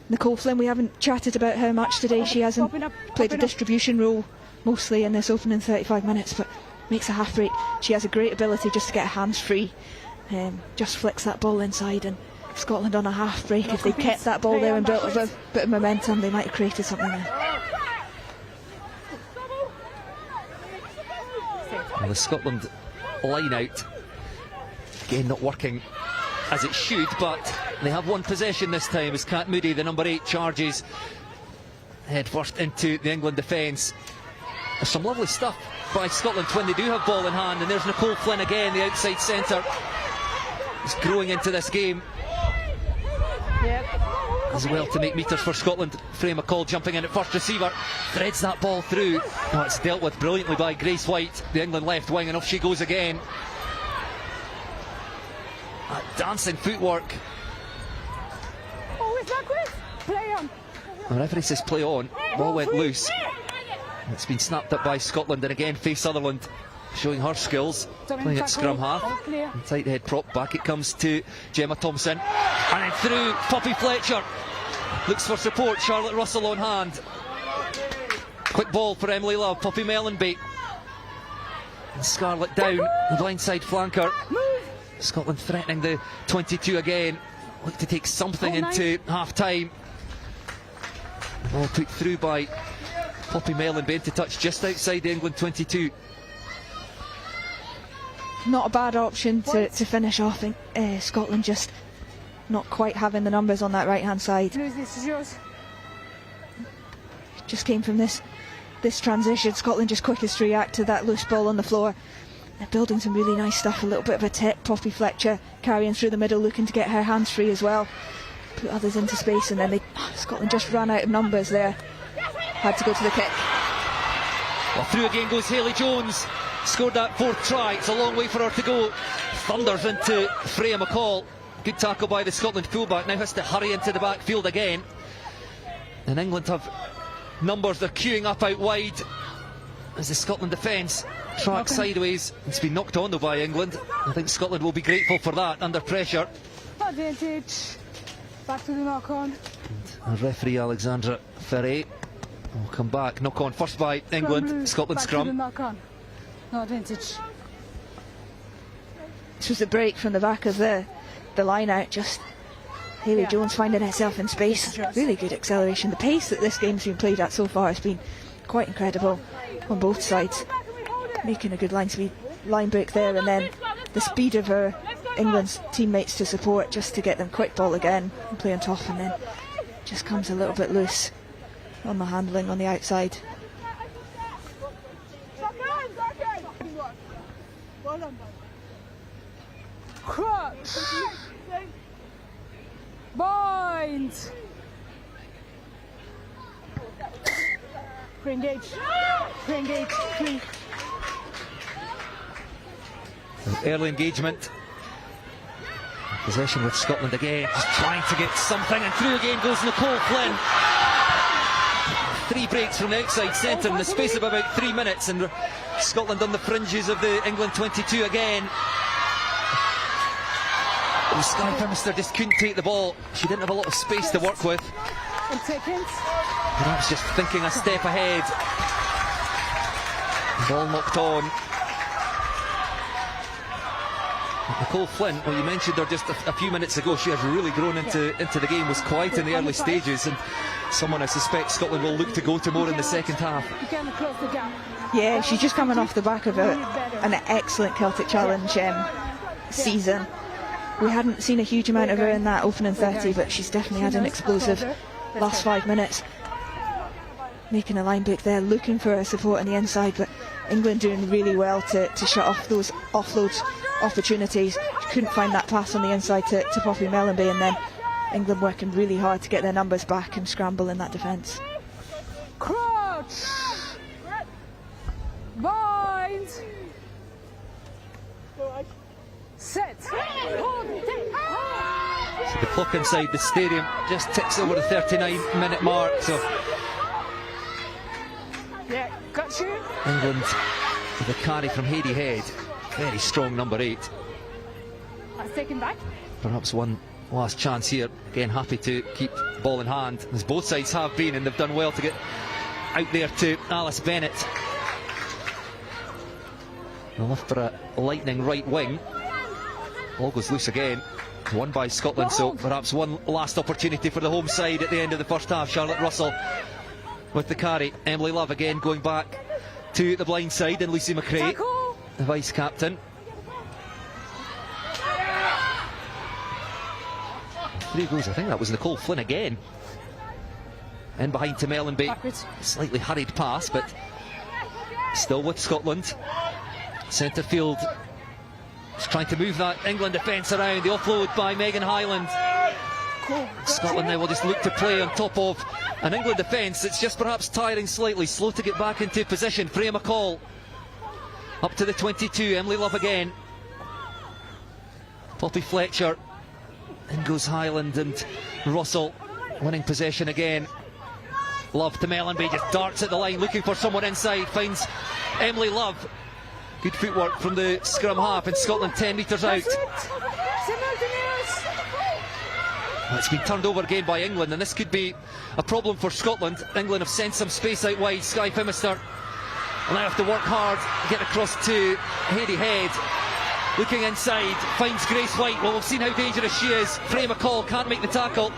Nicole Flynn, we haven't chatted about her much today. She hasn't played a distribution role mostly in this opening 35 minutes, but makes a half break. She has a great ability just to get her hands free, just flicks that ball inside, and Scotland on a half break, if they kept that ball there and built a bit of momentum, they might have created something there. Well, the Scotland line out again not working as it should, but they have one possession this time as Cat Moody, the number 8, charges head first into the England defence. There's some lovely stuff by Scotland when they do have ball in hand, and there's Nicole Flynn again, the outside centre. He's growing into this game as well to make metres for Scotland. Freya McCall jumping in at first receiver, threads that ball through. Oh, it's dealt with brilliantly by Grace White, the England left wing, and off she goes again. That dancing footwork. The referee says play on. Ball went loose. It's been snapped up by Scotland, and again Faye Sutherland showing her skills, playing at scrum half. And tight head prop, back it comes to Gemma Thompson, and then through Poppy Fletcher. Looks for support, Charlotte Russell on hand. Quick ball for Emily Love, Poppy Mellenby. And Scarlett down, the blindside flanker. Scotland threatening the 22 again. Look to take something into half time. Ball put through by Poppy Mellenby into touch just outside the England 22. Not a bad option to finish off. Scotland just not quite having the numbers on that right hand side. Just came from this transition. Scotland just quickest to react to that loose ball on the floor. They're building some really nice stuff, a little bit of a tip. Poppy Fletcher carrying through the middle, looking to get her hands free as well, put others into space, and then Scotland just ran out of numbers there. Had to go to the kick. Well, through again goes Hayley Jones. Scored that 4th try. It's a long way for her to go. Thunders into Freya McCall. Good tackle by the Scotland fullback. Now has to hurry into the backfield again. And England have numbers. They're queuing up out wide as the Scotland defence tracks sideways. It's been knocked on though by England. I think Scotland will be grateful for that under pressure. Advantage. Back to the knock on. And referee Alexandra Ferret will come back. Knock on first by England. Scotland scrum. No advantage. This was a break from the back of the line out. Just Hayley Jones finding herself in space. Really good acceleration. The pace that this game's been played at so far has been quite incredible on both sides. Making a good line break there, and then the speed of her England's teammates to support, just to get them quick ball again and play on top, and then just comes a little bit loose on the handling on the outside. Crutch. Bind. Pre-engage. Pre-engage. Free. Early engagement. Possession with Scotland again. Just trying to get something, and through again goes Nicole Flynn. 3 breaks from the outside centre in the space of about 3 minutes, and Scotland on the fringes of the England 22 again. And Sky Phimister just couldn't take the ball. She didn't have a lot of space to work with. Perhaps just thinking a step ahead. Ball knocked on. Nicole Flynn, well, you mentioned her just a few minutes ago. She has really grown into the game, was quiet in the early stages, and someone I suspect Scotland will look to go to more in the second half. Yeah, she's just coming off the back of an excellent Celtic Challenge season. We hadn't seen a huge amount of her in that opening 30, but she's definitely had an explosive last 5 minutes. Making a line break there, looking for her support on the inside, but England doing really well to shut off those offload opportunities. She couldn't find that pass on the inside to Poppy Mellenby, and then England working really hard to get their numbers back and scramble in that defence. Crouch! Bind! Set! So the clock inside the stadium just ticks over the 39-minute mark, so Yeah, got you. England with a carry from Hayley Head, very strong number 8. I've taken back. Perhaps one last chance here. Again, happy to keep ball in hand, as both sides have been, and they've done well to get out there to Alice Bennett. They'll look for a lightning right wing. Ball goes loose again. Won by Scotland, so perhaps one last opportunity for the home side at the end of the first half. Charlotte Russell with the carry. Emily Love again going back to the blind side, and Lucy McRae, the vice captain. 3 goals. I think that was Nicole Flynn again. In behind to Mellenby. Slightly hurried pass, but still with Scotland. Centre field is trying to move that England defence around. The offload by Megan Hyland. Scotland now will just look to play on top of an England defence that's just perhaps tiring slightly, slow to get back into position. Freya McCall up to the 22. Emily Love again. Poppy Fletcher. In goes Hyland and Russell, winning possession again. Love to Mellenby, just darts at the line, looking for someone inside, finds Emily Love. Good footwork from the scrum half, and Scotland 10 metres out. Well, it's been turned over again by England, and this could be a problem for Scotland. England have sent some space out wide. Skye Phimister will now have to work hard, get across to Hayley Head. Looking inside, finds Grace White. Well, we've seen how dangerous she is. Freya McCall can't make the tackle.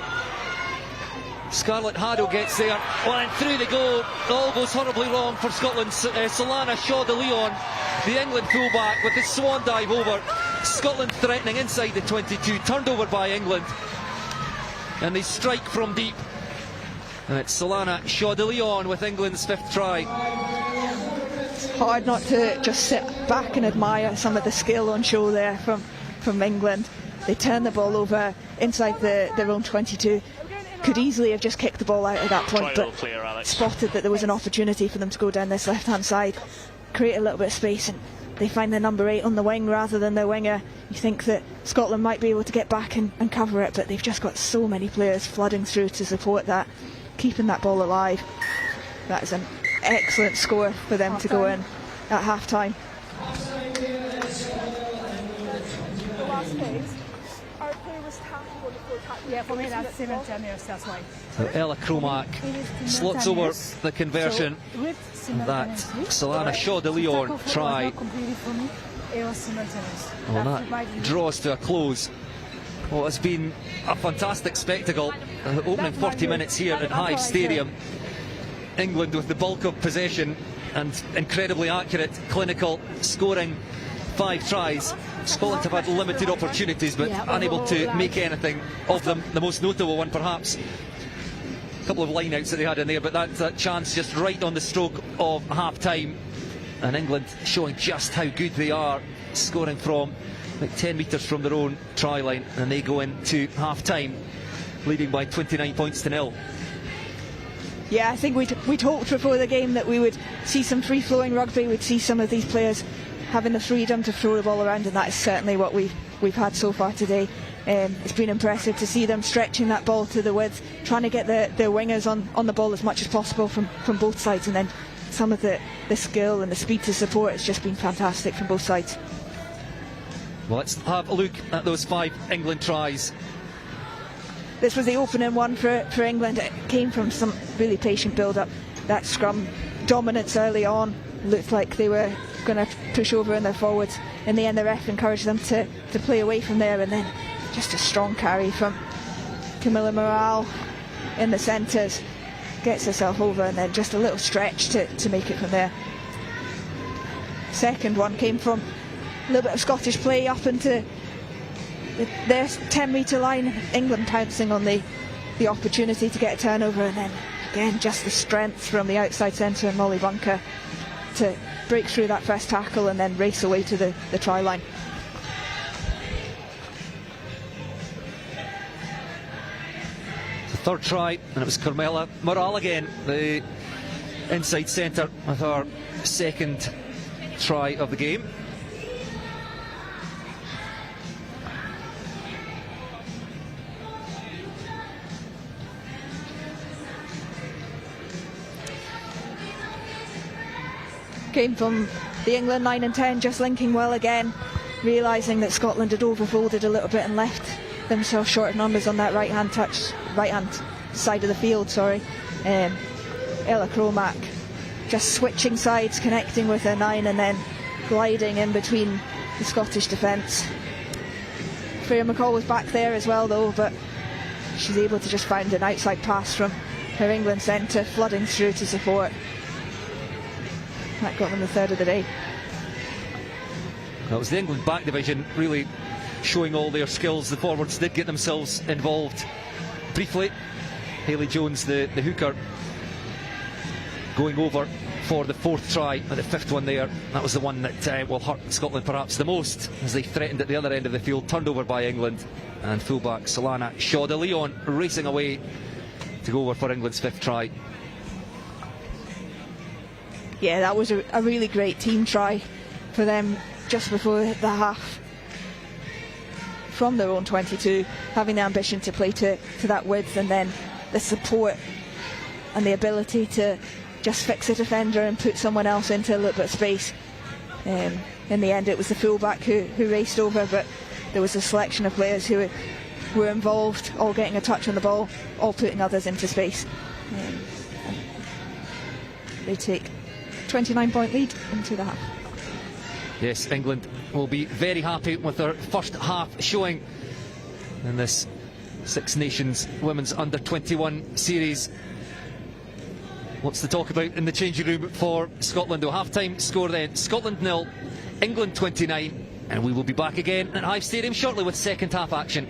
Scarlett Haddo gets there. Well, and through they go. It all goes horribly wrong for Scotland. Solana Shaw de Leon, the England fullback, with the swan dive over. Scotland threatening inside the 22, turned over by England. And they strike from deep. And it's Solana Shaw de Leon with England's 5th try. Hard not to just sit back and admire some of the skill on show there from England. They turn the ball over inside their own 22. Could easily have just kicked the ball out at that point, but spotted that there was an opportunity for them to go down this left hand side, create a little bit of space, and they find their number 8 on the wing rather than their winger. You think that Scotland might be able to get back and cover it, but they've just got so many players flooding through to support that, keeping that ball alive. That is an excellent score for them to go in at half time. Yeah, for me that's 7 tenures, that's why. So Ella Cromack slots over the conversion. That Solana Shaw de Leon try. Well, that draws to a close. Well, it's been a fantastic spectacle. The opening 40 minutes here at Hive Stadium. England with the bulk of possession and incredibly accurate, clinical, scoring 5 tries. Scotland have had limited opportunities, but unable to make anything of them. The most notable one perhaps, a couple of line-outs that they had in there, but that chance just right on the stroke of half-time, and England showing just how good they are, scoring from like 10 metres from their own try line, and they go into half-time leading by 29 points to 0. Yeah, I think we'd hoped before the game that we would see some free-flowing rugby, we'd see some of these players having the freedom to throw the ball around, and that is certainly what we've had so far today. It's been impressive to see them stretching that ball to the width, trying to get their wingers on the ball as much as possible from both sides, and then some of the skill and the speed to support. It's just been fantastic from both sides. Well, let's have a look at those 5 England tries. This was the opening one for England. It came from some really patient build-up. That scrum dominance early on looked like they were going to push over in their forwards. In the end, the ref encouraged them to play away from there, and then just a strong carry from Camilla Morale in the centres, gets herself over, and then just a little stretch to make it from there. Second one came from a little bit of Scottish play up into their 10-metre line, England pouncing on the opportunity to get a turnover, and then again just the strength from the outside centre and Molly Bunker to break through that first tackle and then race away to the try line. The third try, and it was Carmela Morale again, the inside centre, with her second try of the game. Came from the England 9 and 10, just linking well again, realising that Scotland had overfolded a little bit and left themselves short of numbers on that right hand side of the field. Ella Cromack just switching sides, connecting with her 9 and then gliding in between the Scottish defence. Freya McCall was back there as well though, but she's able to just find an outside pass from her England centre, flooding through to support. That got them the third of the day. Well, it was the England back division really showing all their skills. The forwards did get themselves involved briefly. Hayley Jones, the hooker, going over for the fourth try, and the fifth one there. That was the one that will hurt Scotland perhaps the most, as they threatened at the other end of the field, turned over by England, and fullback Solana Shaw de Leon racing away to go over for England's fifth try. Yeah, that was a really great team try for them just before the half from their own 22, having the ambition to play to that width, and then the support and the ability to just fix a defender and put someone else into a little bit of space. In the end it was the fullback who raced over, but there was a selection of players who were involved, all getting a touch on the ball, all putting others into space. They take 29-point lead into the half. Yes, England will be very happy with their first half showing in this Six Nations Women's Under-21 series. What's to talk about in the changing room for Scotland? The half-time score then, Scotland 0, England 29, and we will be back again at Hive Stadium shortly with second half action.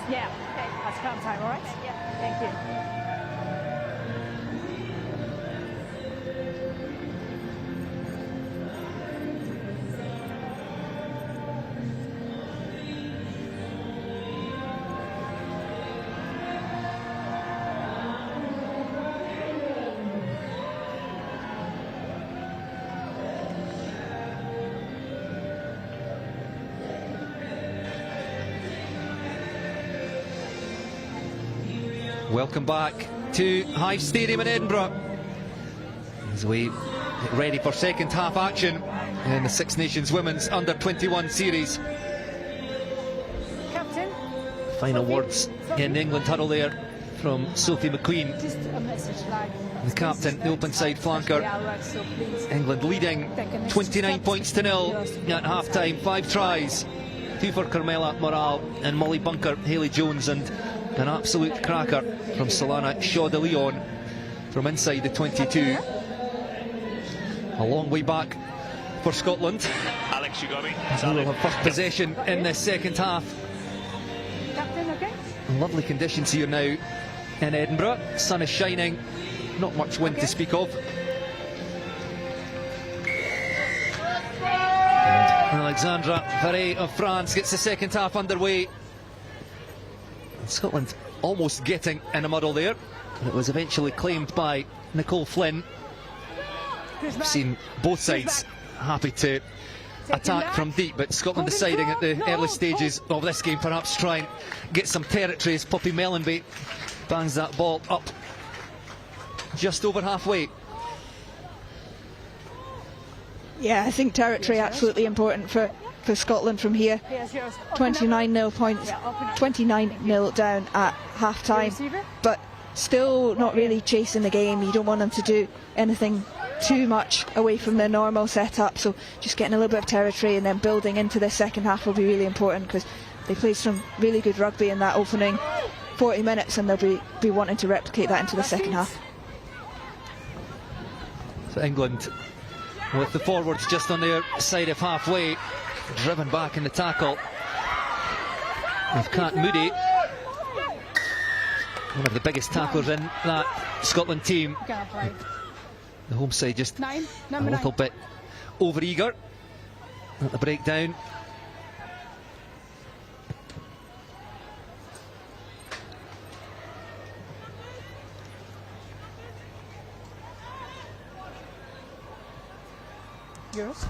Yeah. Okay. That's scrum time, all right? Yeah. Thank you. Welcome back to Hive Stadium in Edinburgh as we get ready for second half action in the Six Nations Women's Under-21 series. Captain. Final words in the England huddle there from Sophie McQueen, Just a message like the captain, the open side flanker. so please. England leading 29 points to 0 at half time, 5 tries, 2 for Carmela Morale and Molly Bunker, Hayley Jones, and an absolute cracker from Solana Shaw de Leon from inside the 22. A long way back for Scotland. Alex, you got me. Who will have first possession in the second half. Captain, okay? Lovely conditions here now in Edinburgh. Sun is shining, not much wind to speak of. And Alexandra Verret of France gets the second half underway. Scotland almost getting in a muddle there, but it was eventually claimed by Nicole Flynn. We've seen both sides happy to attack from deep, but Scotland deciding at the early stages of this game perhaps try and get some territory as Poppy Mellenby bangs that ball up just over halfway. Yeah, I think territory absolutely important for Scotland from here. 29-0 points, 29-0 down at half time, but still not really chasing the game. You don't want them to do anything too much away from their normal setup, so just getting a little bit of territory and then building into the second half will be really important, because they played some really good rugby in that opening 40 minutes, and they'll be wanting to replicate that into the second half. So England, with the forwards just on their side of halfway, driven back in the tackle with Kat Moody, one of the biggest tacklers in that Scotland team. The home side just a little bit over-eager at the breakdown. Yours?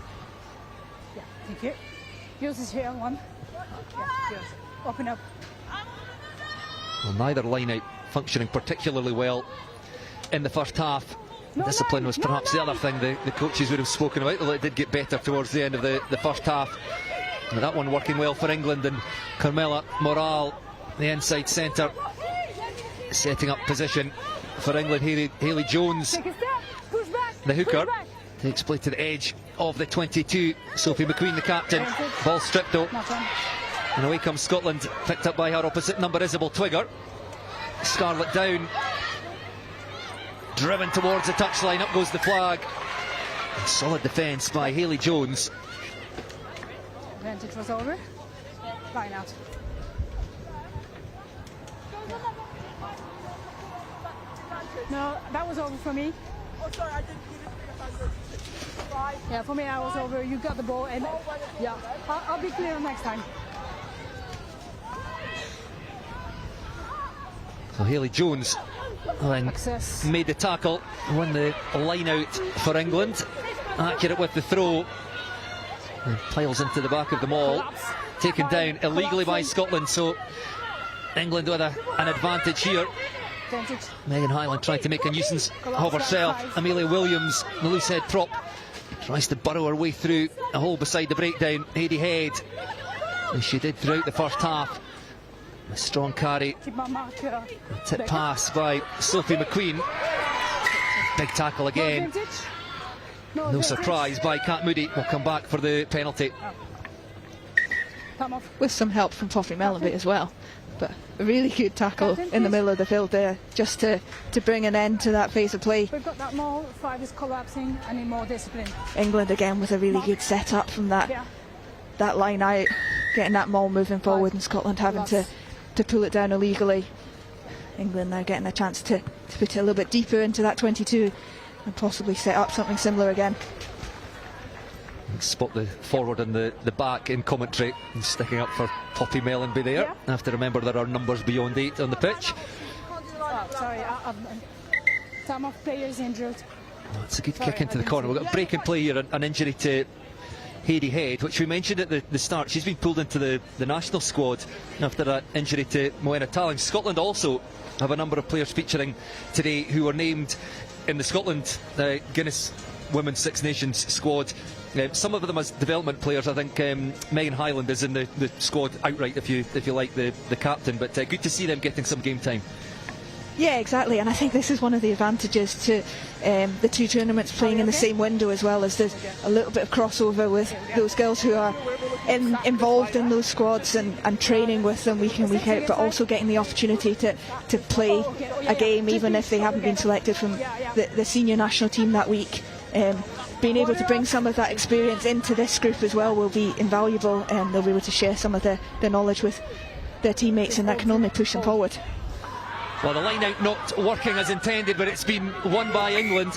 Yeah, thank you. Yours is here, one. Yeah, yours. Open up. Well, neither line out functioning particularly well in the first half. Discipline was perhaps the other thing the coaches would have spoken about, although it did get better towards the end of the first half. And that one working well for England, and Carmela Morale, the inside centre, setting up position for England. Hayley Jones, the hooker, takes play to the edge of the 22. Sophie McQueen, the captain. Ball stripped though. And away comes Scotland, picked up by her opposite number, Isabel Twigger. Scarlett down. Driven towards the touchline, up goes the flag. A solid defence by Hayley Jones. Advantage was over. Line out. No, that was over for me. Oh, sorry, I didn't give it. Yeah, for me, I was over. You got the ball, and yeah, I'll be clear next time. So Hayley Jones made the tackle, won the line out for England. Accurate with the throw. And piles into the back of the maul. Taken down illegally by Scotland, so England with an advantage here. Megan Hyland trying to make a nuisance of herself. Amelia Williams, the loose head prop, tries to burrow her way through a hole beside the breakdown. Heady Head, as she did throughout the first half. A strong carry, a tip pass by Sophie McQueen. Big tackle again. No surprise by Kat Moody. Will come back for the penalty. With some help from Poppy Mellenby as well. But a really good tackle in the middle of the field there, just to bring an end to that phase of play. We've got that maul, 5 is collapsing, I need more discipline. England again with a really good setup from that line out, getting that maul moving forward, and Scotland having to pull it down illegally. England now getting a chance to put it a little bit deeper into that 22 and possibly set up something similar again. Spot the forward and the back in commentary, and sticking up for Poppy Mellenby there. Yeah. Have to remember there are numbers beyond 8 on the pitch. Oh, sorry, time of players injured. Oh, it's a good kick into the corner. We've got a break in play here, an injury to Heady Head, which we mentioned at the start. She's been pulled into the national squad after that injury to Moena Talling. Scotland also have a number of players featuring today who were named in the Scotland Guinness Women's Six Nations squad. Some of them as development players. I think Megan Hyland is in the squad outright, if you like, the captain. But good to see them getting some game time. Yeah, exactly, and I think this is one of the advantages to the two tournaments playing in the same window, as well as there's a little bit of crossover with those girls who are involved in those squads and training with them week in, week out, but also getting the opportunity to play a game even if they haven't been selected from the senior national team that week. Being able to bring some of that experience into this group as well will be invaluable, and they'll be able to share some of their knowledge with their teammates, and that can only push them forward. Well, the line out not working as intended, but it's been won by England.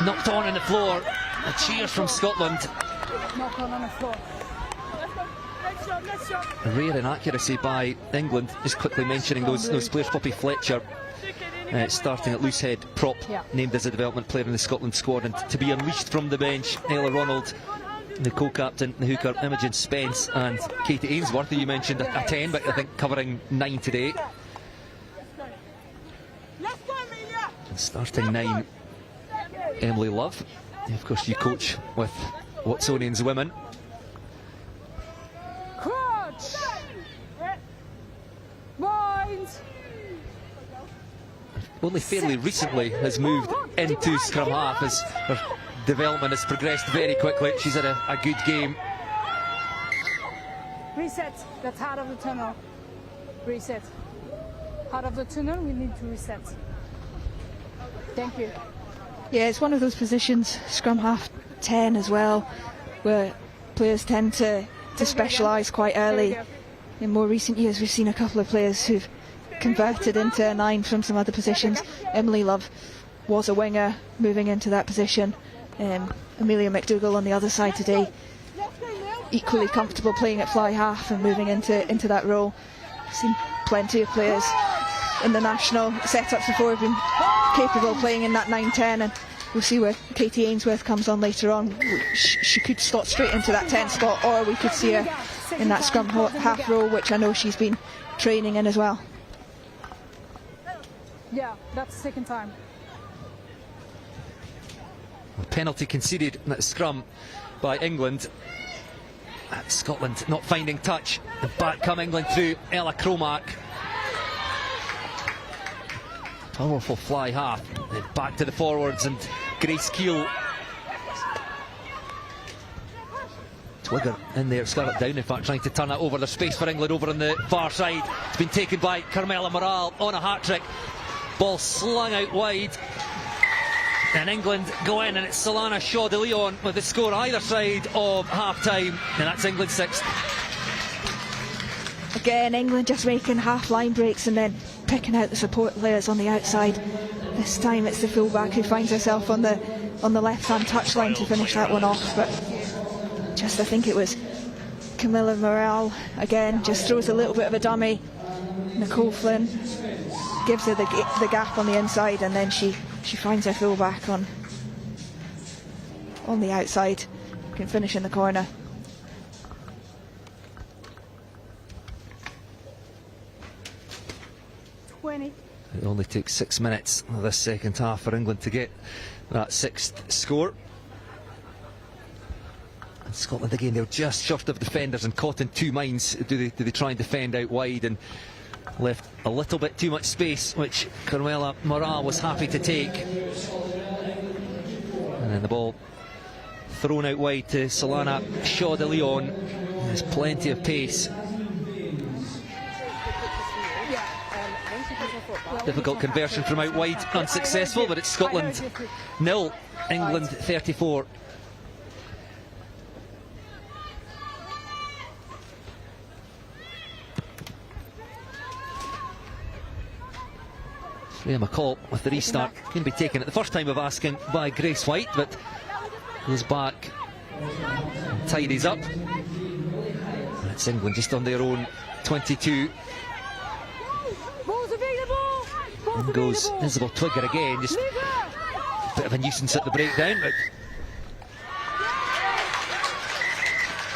Knocked on the floor. A cheer from Scotland. Knock on the floor. A rare inaccuracy by England. Just quickly mentioning those players. Poppy Fletcher, starting at loose head prop, named as a development player in the Scotland squad, and to be unleashed from the bench, Ella Ronald, the co-captain, the hooker, Imogen Spence, and Katie Ainsworth, who you mentioned a 10, but I think covering 9 today. Starting 9, Emily Love. Of course, you coach with Watsonians women. Coach! Boys! Only fairly recently has moved into scrum half as her development has progressed very quickly. She's had a good game. Reset. That's out of the tunnel. Reset. out of the tunnel, we need to reset. Thank you. Yeah, it's one of those positions, scrum half 10 as well, where players tend to specialise quite early. In more recent years, we've seen a couple of players who've converted into a 9 from some other positions. Emily Love was a winger, moving into that position. Amelia McDougall on the other side today, equally comfortable playing at fly half and moving into that role. I've seen plenty of players in the national setups before have been capable of playing in that 9-10, and we'll see where Katie Ainsworth comes on later on. She could slot straight into that 10 spot, or we could see her in that scrum half role, which I know she's been training in as well. Yeah, that's the second time. A penalty conceded in that scrum by England. Scotland not finding touch. And back come England through Ella Cromack. Powerful fly half. Then back to the forwards and Grace Keel. Twigger in there, Scarlett Down in fact trying to turn it over. There's space for England over on the far side. It's been taken by Carmela Morale on a hat-trick. Ball slung out wide. And England go in, and it's Solana Shaw de Leon with the score either side of half-time, and that's England 6th. Again, England just making half line breaks and then picking out the support players on the outside. This time it's the fullback who finds herself on the left-hand touchline to finish that one off, but just I think it was Camilla Morale again, just throws a little bit of a dummy. Nicole Flynn gives her the gap on the inside, and then she finds her fullback on the outside, can finish in the corner. It only took 6 minutes of this second half for England to get that 6th score. And Scotland again, they're just short of defenders and caught in two minds. Do they try and defend out wide and left a little bit too much space, which Carmela Morale was happy to take. And then the ball thrown out wide to Solana Shaw de Leon. There's plenty of pace. Difficult conversion from out wide, unsuccessful, but it's Scotland 0, England 34. Freya McCall with the restart can be taken at the first time of asking by Grace White, but goes back and tidies up. And it's England just on their own 22. In goes Isabel Twigger again, just a bit of a nuisance at the breakdown, but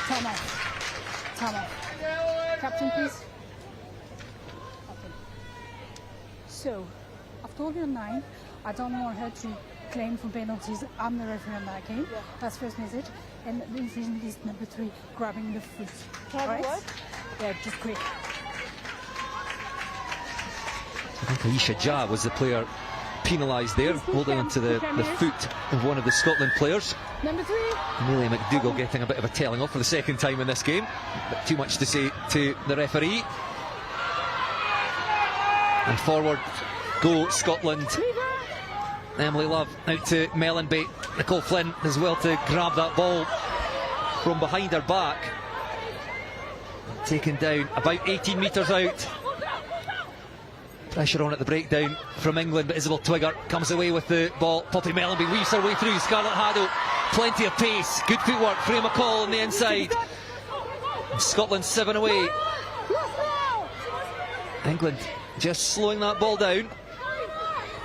time off. Captain, please. Okay. So, I've told you 9. I don't want her to claim for penalties. I'm the referee on that game. Yeah. That's first message. And the incision is number 3, grabbing the foot. Right? What? Yeah, just quick. I think Aisha Jah was the player penalised there, holding onto the foot of one of the Scotland players. Number 3. Amelia McDougall getting a bit of a telling off for the second time in this game, but too much to say to the referee. And forward go Scotland. Emily Love out to Mellenby. Nicole Flynn as well to grab that ball from behind her back. Taken down about 18 metres out. Pressure on at the breakdown from England, but Isabel Twigger comes away with the ball. Poppy Mellenby weaves her way through. Scarlett Haddo, plenty of pace, good footwork. Freya McCall on the inside. And Scotland 7 away. England just slowing that ball down,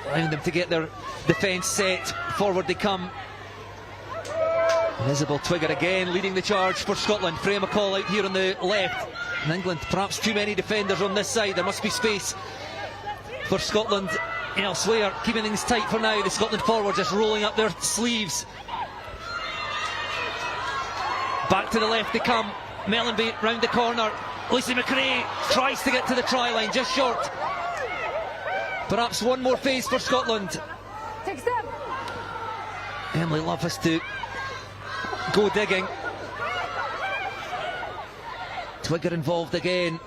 allowing them to get their defence set. Forward they come. And Isabel Twigger again leading the charge for Scotland. Freya McCall out here on the left. And England, perhaps too many defenders on this side. There must be space for Scotland elsewhere, keeping things tight for now. The Scotland forward just rolling up their sleeves. Back to the left they come. Mellenby round the corner. Lucy McRae tries to get to the try line, just short. Perhaps one more phase for Scotland. Emily Love has to go digging. Twigger involved again.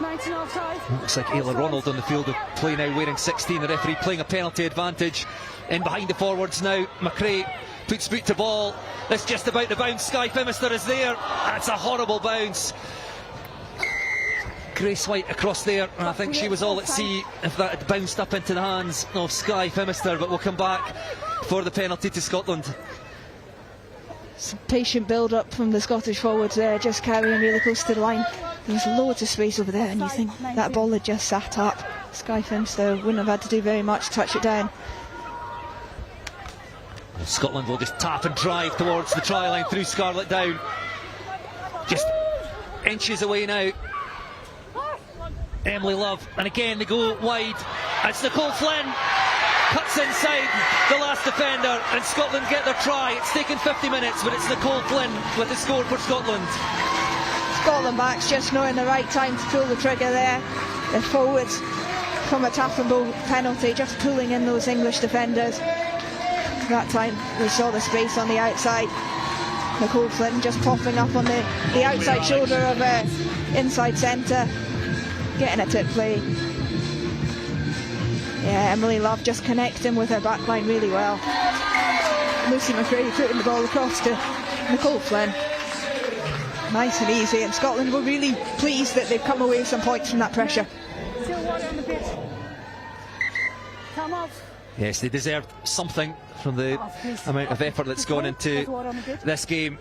19 offside. Looks like Ayla Ronald on the field of play now, wearing 16. The referee playing a penalty advantage. In behind the forwards now. McRae puts boot to ball. That's just about the bounce. Skye Phimister is there. That's a horrible bounce. Grace White across there, and I think she was all at sea if that had bounced up into the hands of Skye Phimister, but we'll come back for the penalty to Scotland. Some patient build up from the Scottish forwards there, just carrying really close to the line. There's loads of space over there, and you think that ball had just sat up. Skye Phimister wouldn't have had to do very much to touch it down. Scotland will just tap and drive towards the try line through Scarlett Down. Just inches away now. Emily Love, and again they go wide. It's Nicole Flynn, cuts inside the last defender, and Scotland get their try. It's taken 50 minutes, but it's Nicole Flynn with the score for Scotland. Scotland backs just knowing the right time to pull the trigger there. The forwards from a tap and ball penalty, just pulling in those English defenders. That time we saw the space on the outside. Nicole Flynn just popping up on the outside shoulder of inside centre, getting a tip play. Yeah, Emily Love just connecting with her backline really well. Lucy McRae putting the ball across to Nicole Flynn. Nice and easy, and Scotland were really pleased that they've come away with some points from that pressure. Still water on the pitch. Come off. Yes, they deserved something from the amount of effort that's gone into this game.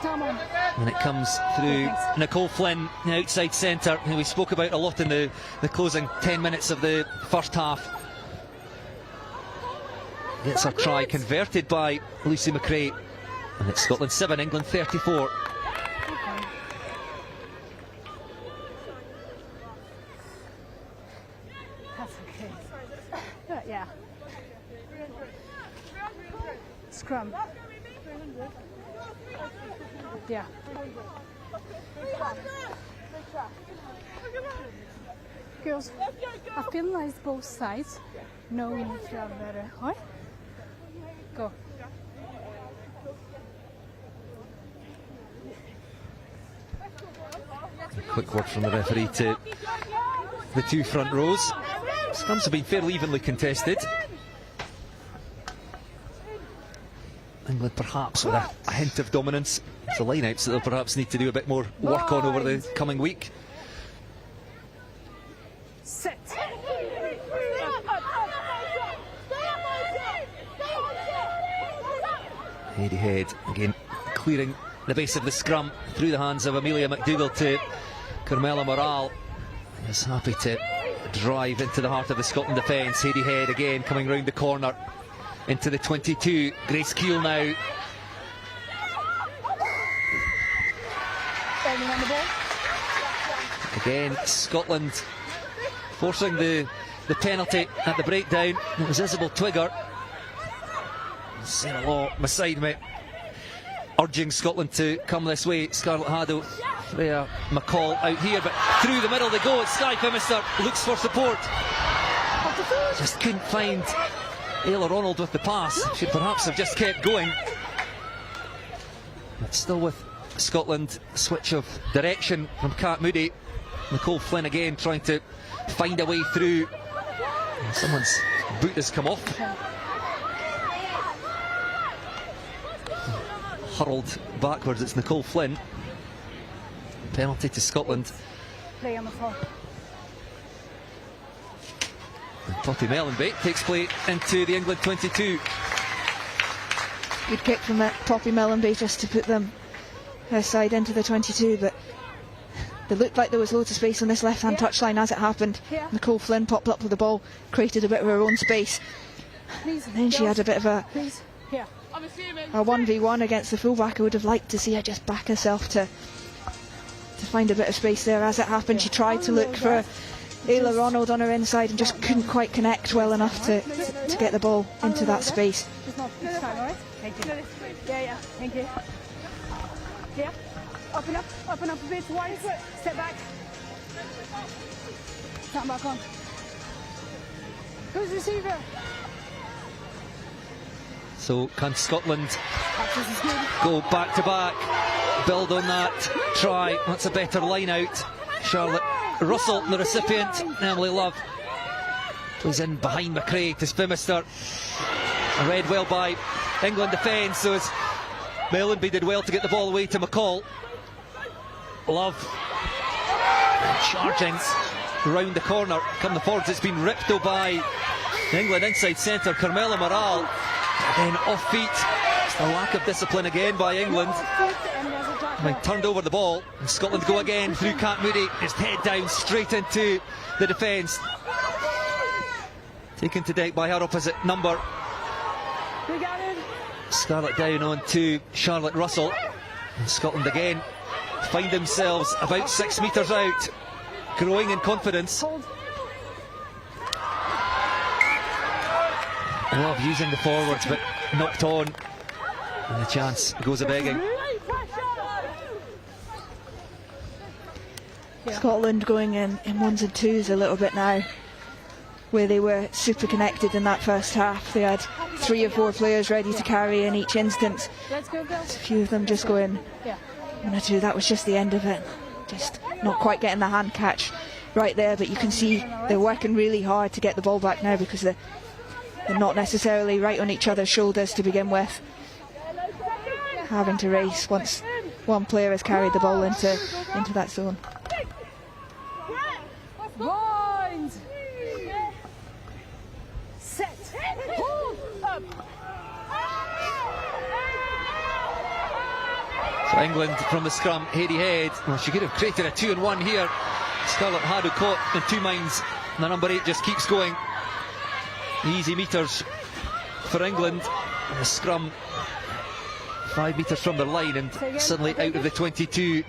And it comes through Nicole Flynn, the outside centre, who we spoke about a lot in the closing 10 minutes of the first half. Gets her try converted by Lucy McRae, and it's Scotland 7, England 34. That's okay. Yeah. Scrum. Yeah. Girls, I've penalised both sides. No, we need to have better. What? Go. A quick word from the referee to the two front rows. Scrums have been fairly evenly contested. England perhaps with a hint of dominance. It's the line-outs that they'll perhaps need to do a bit more work on over the coming week. Sit. Heady head again, clearing the base of the scrum through the hands of Amelia McDougall to Carmela Morale. Is happy to drive into the heart of the Scotland defence. Heady head again, coming round the corner into the 22. Grace Keel now. Again, Scotland forcing the penalty at the breakdown. It was Isabel Twigger. Sarah Law beside me, urging Scotland to come this way. Scarlett Haddo, Freya McCall out here, but through the middle they go. It's Skye Phimister, looks for support. Just couldn't find Ayla Ronald with the pass. Should perhaps have just kept going. But still with Scotland, switch of direction from Kat Moody. Nicole Flynn again trying to find a way through. Someone's boot has come off. Hurled backwards, it's Nicole Flynn. Penalty to Scotland. Play on the floor. Poppy Mellenbait takes play into the England 22. Good kick from Poppy Mellenbait just to put them her side into the 22, but it looked like there was loads of space on this left-hand touchline as it happened. Nicole Flynn popped up with the ball, created a bit of her own space, and then she had a bit of a 1v1 against the fullback. I would have liked to see her just back herself to find a bit of space there. As it happened, she tried to look for Ayla Ronald on her inside and just couldn't quite connect well enough to get the ball into that space. It's not this time, alright? Thank you. Yeah, thank you. Yeah, up and up a bit, wide, step back. Stand back on. Who's the receiver? So can Scotland go back to back, build on that try? That's a better line out. Charlotte Russell, the recipient. Emily Love plays in behind McRae to Spimister. Read well by England defence, so as Mellenby did well to get the ball away to McCall. Love charging round the corner. Come the forwards, it's been ripped though by England inside centre, Carmela Moral. Then off feet. It's the lack of discipline again by England. They turned over the ball, and Scotland go again through Cat Moody. His head down straight into the defence. Taken to deck by her opposite number. Scarlett down on to Charlotte Russell. And Scotland again find themselves about 6 metres out, growing in confidence. Love using the forwards, but knocked on. And the chance goes a-begging. Scotland going in ones and twos a little bit now, where they were super connected in that first half. They had 3 or 4 players ready to carry in each instance. A few of them just going 1 or 2. That was just the end of it. Just not quite getting the hand catch right there, but you can see they're working really hard to get the ball back now, because they're not necessarily right on each other's shoulders to begin with. Having to race once one player has carried the ball into that zone. So England from the scrum, Hayley Head. Well, she could have created a 2-on-1 here. Scarlett Haddo caught in 2 minds. The number 8 just keeps going. Easy metres for England. And the scrum 5 metres from the line, and suddenly out of the 22.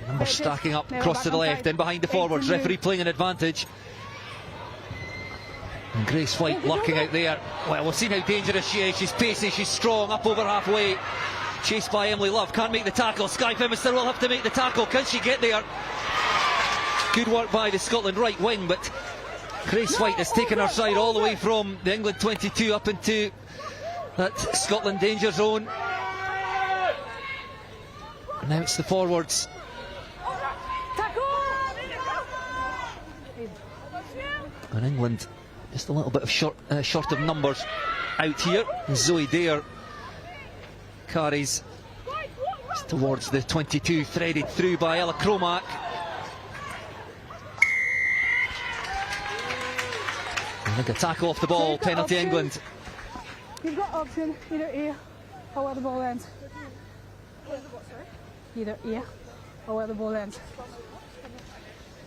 Number stacking up across to the left, in behind the forwards. Referee playing an advantage. And Grace White lurking out there. Well, we've seen how dangerous she is. She's pacey, she's strong, up over halfway. Chased by Emily Love, can't make the tackle. Skye Phimister will have to make the tackle. Can she get there? Good work by the Scotland right wing, but Grace White has taken her side all the way from the England 22 up into that Scotland danger zone. And now it's the forwards. And England just a little bit of short of numbers out here. Zoe Dare carries towards the 22, threaded through by Ella Cromack. I think a tackle off the ball, penalty England. You've got option, either here or where the ball ends. Either here or where the ball ends.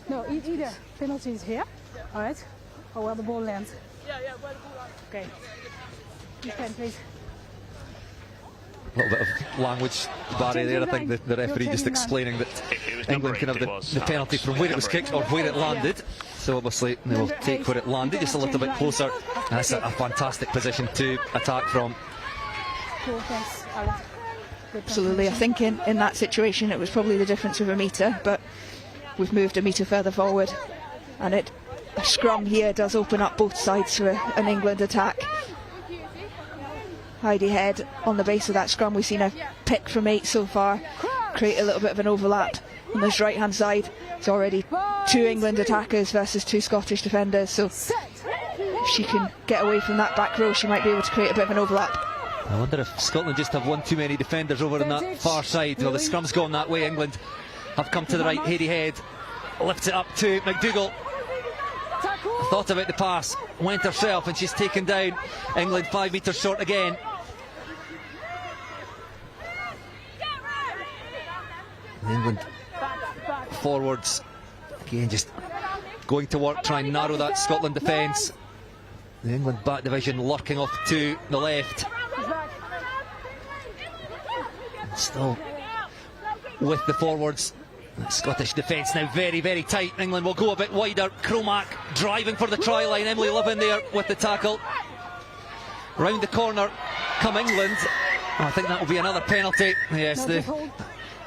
No, either penalty is here, alright, or where the ball lands. Yeah, where the ball lands. Okay. You can, please. A little bit of language barrier there. I think the referee just explaining that England can have the penalty from where it was kicked or where it landed. So obviously they will take where it landed, just a little bit closer. That's a fantastic position to attack from. Cool, thanks, Alex. Absolutely, I think in that situation it was probably the difference of a metre, but we've moved a metre further forward, and a scrum here does open up both sides for an England attack. Heidi Head on the base of that scrum. We've seen a pick from 8 so far, create a little bit of an overlap on this right hand side. It's already 2 England attackers versus 2 Scottish defenders, so if she can get away from that back row, she might be able to create a bit of an overlap. I wonder if Scotland just have one too many defenders over on that far side. Well, the scrum's gone that way. England have come to the right. Hayley Head lifts it up to McDougall. Thought about the pass, went herself, and she's taken down. England 5 metres short again. England forwards again, just going to work, try and narrow that Scotland defence. The England back division lurking off to the left. Still with the forwards. Scottish defence now very, very tight. England will go a bit wider. Cromack driving for the try line. Emily Love in there with the tackle. Round the corner come England. I think that will be another penalty. Yes, the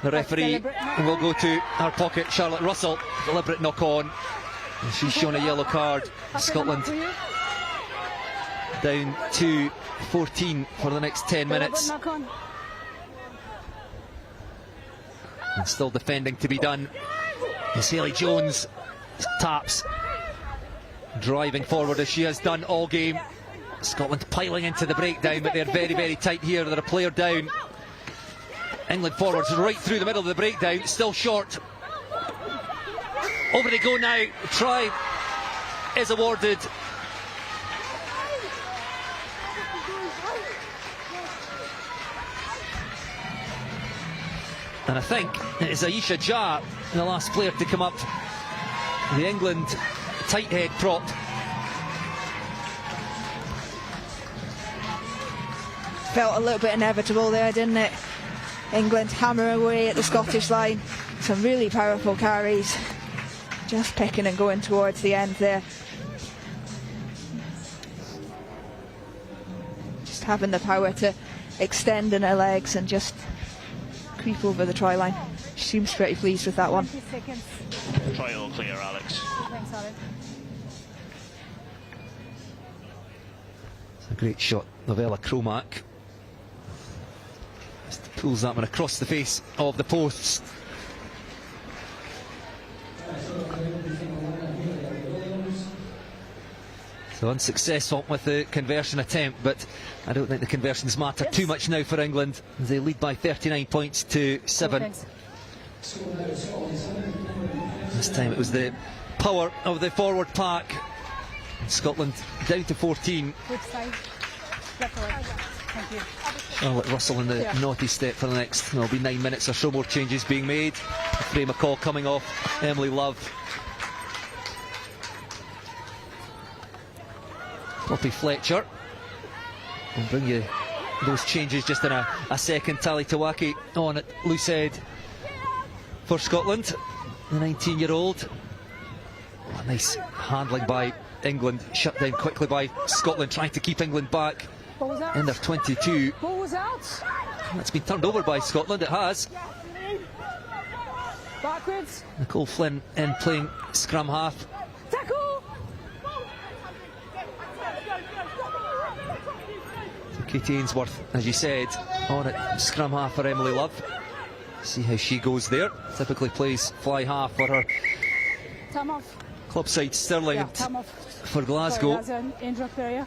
referee will go to her pocket. Charlotte Russell, deliberate knock on. And she's shown a yellow card. Scotland down to 14 for the next 10 minutes. And still defending to be done As Hayley Jones taps, driving forward as she has done all game. Scotland piling into the breakdown, but they're very, very tight here. They're a player down. England forwards right through the middle of the breakdown, still short. Over they go now. Try is awarded. And I think it is Aisha Jah, the last player to come up. The England tight head prop. Felt a little bit inevitable there, didn't it? England hammer away at the Scottish line. Some really powerful carries. Just picking and going towards the end there. Just having the power to extend in her legs and just creep over the try line. She seems pretty pleased with that one. 20 seconds. Try all clear, Alex. Thanks, Alex. It's a great shot, Novella Cromack. Just pulls that one across the face of the posts. So unsuccessful with the conversion attempt, but I don't think the conversions matter too much now for England. They lead by 39 points to 7. This time it was the power of the forward pack. Scotland down to 14. Good side. Left or right. Thank you. I'll let Russell in the naughty step for the next. There'll be 9 minutes or so more changes being made. Frame McCall coming off. Emily Love. Poppy Fletcher. We'll bring you those changes just in a second. Tally Tawaki on at loose head for Scotland. The 19-year-old. Oh, nice handling by England. Shut down quickly by Scotland, trying to keep England back in their 22. Ball was out. That's been turned over by Scotland. It has. Backwards. Nicole Flynn in playing scrum half. Tackle. Katie Ainsworth, as you said, on at scrum half for Emily Love. See how she goes there. Typically plays fly half for her Time off. club side Stirling Yeah, and time off. for Glasgow. Sorry, that's an injured player.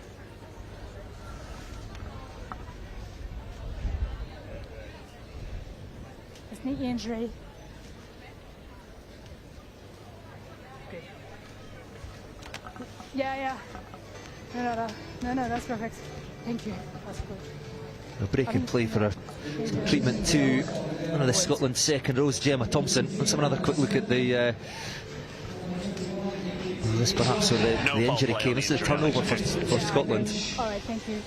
It's knee injury. Okay. Yeah. No, that's perfect. Thank you. That's good. A break in play for a treatment to one of the Scotland second rows, Gemma Thompson. Let's have another quick look at the this perhaps where the injury came. This is a turnover for Scotland. All right, thank you.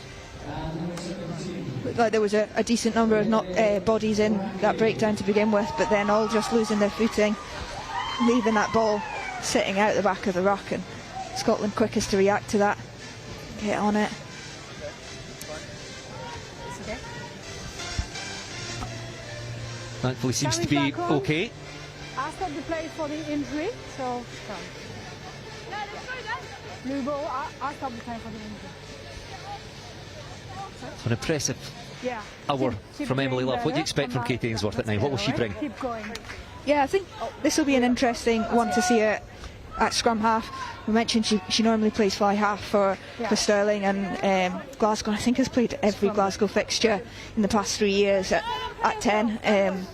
Looked like there was a decent number of bodies in that breakdown to begin with, but then all just losing their footing, leaving that ball sitting out the back of the ruck, and Scotland quickest to react to that, get on it. Thankfully seems to be okay. I stopped the play for the injury, so blue ball, I stopped the play for the injury. An impressive hour Keep from Emily doing Love. What do you better. expect from Katie Ainsworth at 9? What will she bring? Keep going. Yeah, I think this will be an interesting one to see her at scrum half. We mentioned she normally plays fly half for Stirling, and Glasgow, I think, has played every Glasgow fixture in the past 3 years at 10.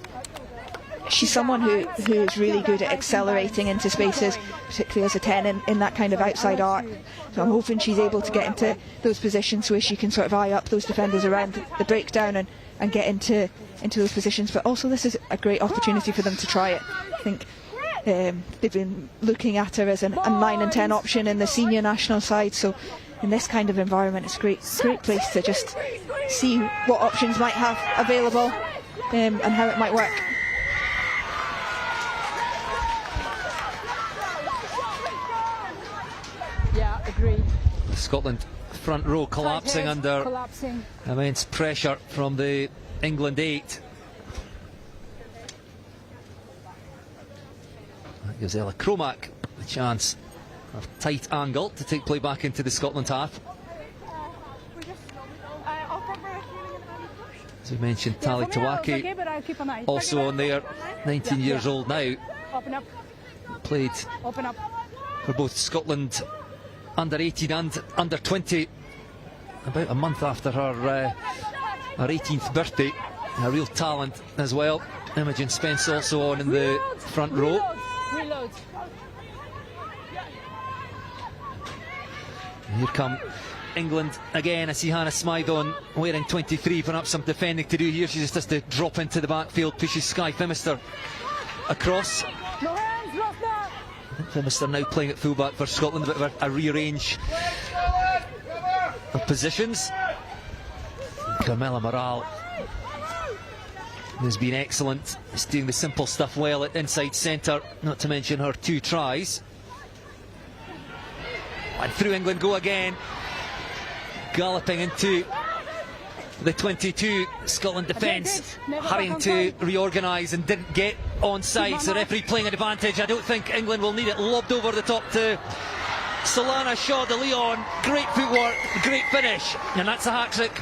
She's someone who is really good at accelerating into spaces, particularly as a 10 in that kind of outside arc. So I'm hoping she's able to get into those positions where she can sort of eye up those defenders around the breakdown and get into those positions. But also this is a great opportunity for them to try it. I think they've been looking at her as a 9 and 10 option in the senior national side, so in this kind of environment it's a great place to just see what options might have available and how it might work. Yeah, agree. Scotland front row collapsing under immense pressure from the England 8. That gives Ella Cromack a chance of tight angle to take play back into the Scotland half. As we mentioned, Tally Tawaki also on there, 19 years old now. Open up. played Open up. for both Scotland under 18 and under 20 about a month after her 18th birthday. A real talent as well. Imogen Spence also on in the front row. Reload. Here come England again. I see Hannah Smythe wearing 23. Perhaps some defending to do here. She just has to drop into the backfield, pushes Skye Phimister across. No hands, Rosna. Phimister now playing at fullback for Scotland, a bit of a rearrange of positions. Carmela Morale has been excellent. She's doing the simple stuff well at inside centre, not to mention her 2 tries. And through England go again, galloping into the 22. Scotland defence having to reorganise and didn't get onside, so the referee playing an advantage. I don't think England will need it. Lobbed over the top to Solana Shaw de Leon. Great footwork, great finish, and that's a hat-trick.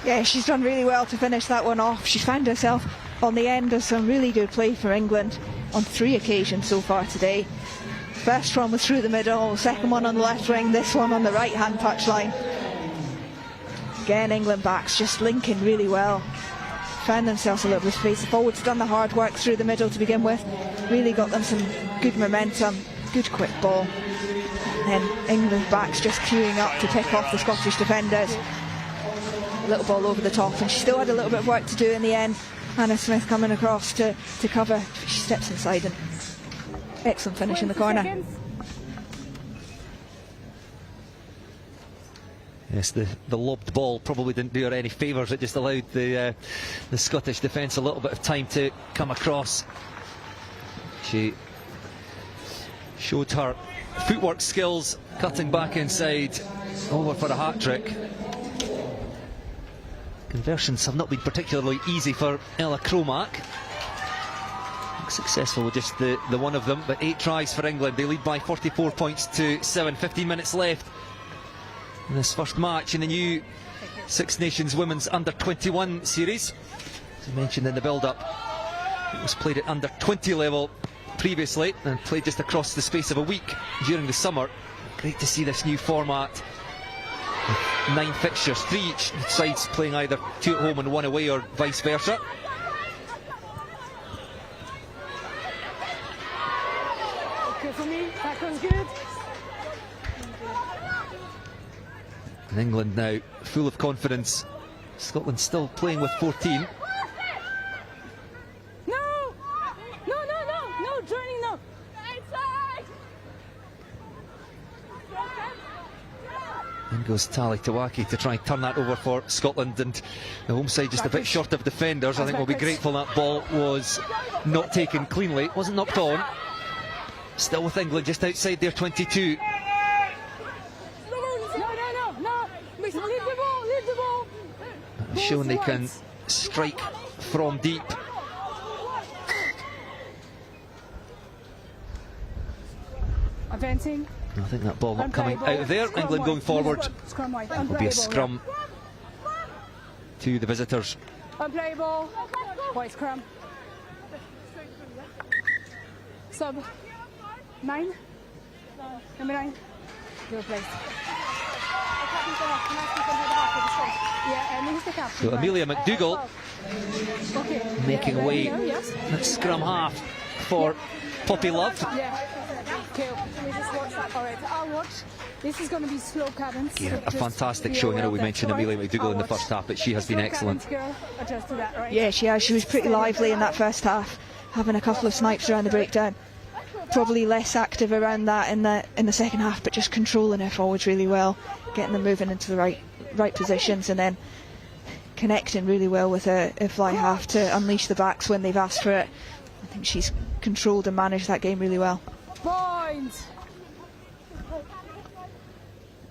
Yeah, she's done really well to finish that one off. She's found herself on the end of some really good play for England on 3 occasions so far today. First one was through the middle, second one on the left wing, this one on the right hand touchline. Again, England backs just linking really well. Found themselves a little bit of space. The forwards done the hard work through the middle to begin with. Really got them some good momentum, good quick ball. And then England backs just queuing up to pick off the Scottish defenders. A little ball over the top, and she still had a little bit of work to do in the end. Hannah Smith coming across to cover. She steps inside and excellent finish in the corner. Yes, the lobbed ball probably didn't do her any favours. It just allowed the Scottish defence a little bit of time to come across. She showed her footwork skills, cutting back inside, over for a hat-trick. Conversions have not been particularly easy for Ella Cromack. Successful with just the one of them, but 8 tries for England. They lead by 44 points to 7. 15 minutes left in this first match in the new Six Nations Women's Under-21 series. As I mentioned in the build-up, it was played at under-20 level previously and played just across the space of a week during the summer. Great to see this new format with 9 fixtures, 3 each, sides playing either 2 at home and 1 away or vice versa. For me, that was good. And England now full of confidence. Scotland still playing with 14. No, joining no. In goes Tali Tawaki to try and turn that over for Scotland, and the home side just a bit short of defenders. I think we'll be grateful that ball was not taken cleanly. It wasn't knocked on. Still with England just outside their 22. No. Leave the ball. Showing they can strike from deep. Advancing. I think that ball not coming out of there. England going forward. It will be a scrum to the visitors. Unplayable. White scrum. Sub. 9. Number 9. You're placed. Yeah, and he's the captain. So Amelia McDougall making away at scrum half for Poppy Love. Yeah. Okay, we just watch that. Alright, I'll watch. This is going to be slow cadence. Yeah, a fantastic showing. I know we mentioned Amelia McDougall in the first half, but she has been excellent. Adjust to that, right? Yeah, she has. She was pretty lively in that first half, having a couple of snipes around the breakdown. Probably less active around that in the second half, but just controlling her forwards really well, getting them moving into the right positions, and then connecting really well with her fly half to unleash the backs when they've asked for it. I think she's controlled and managed that game really well. Point.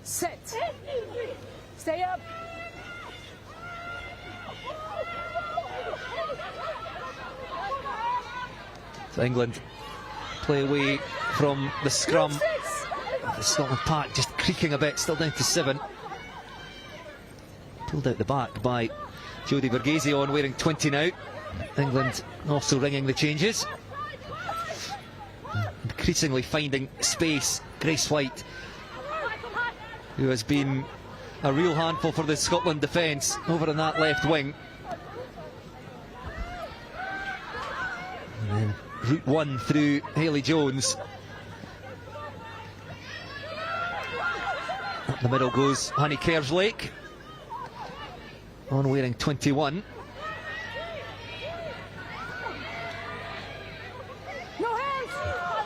Set. Stay up. So England play away from the scrum. The Scotland pack just creaking a bit, still down to 7. Pulled out the back by Jodie Verghese on wearing 20 now. England also ringing the changes. increasingly finding space. Grace White, who has been a real handful for the Scotland defence over in that left wing. And then route one through Hayley Jones. Up the middle goes Honey Kerslake, on wearing 21.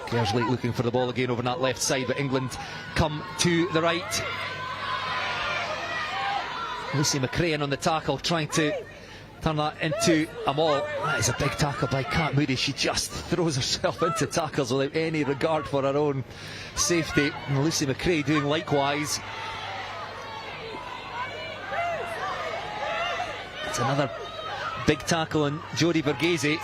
Kerslake looking for the ball again over that left side, but England come to the right. Lucy McCrae on the tackle, trying to turn that into a maul. That is a big tackle by Kat Moody. She just throws herself into tackles without any regard for her own safety. And Lucy McCrae doing likewise. It's another big tackle on Jodie Verghese.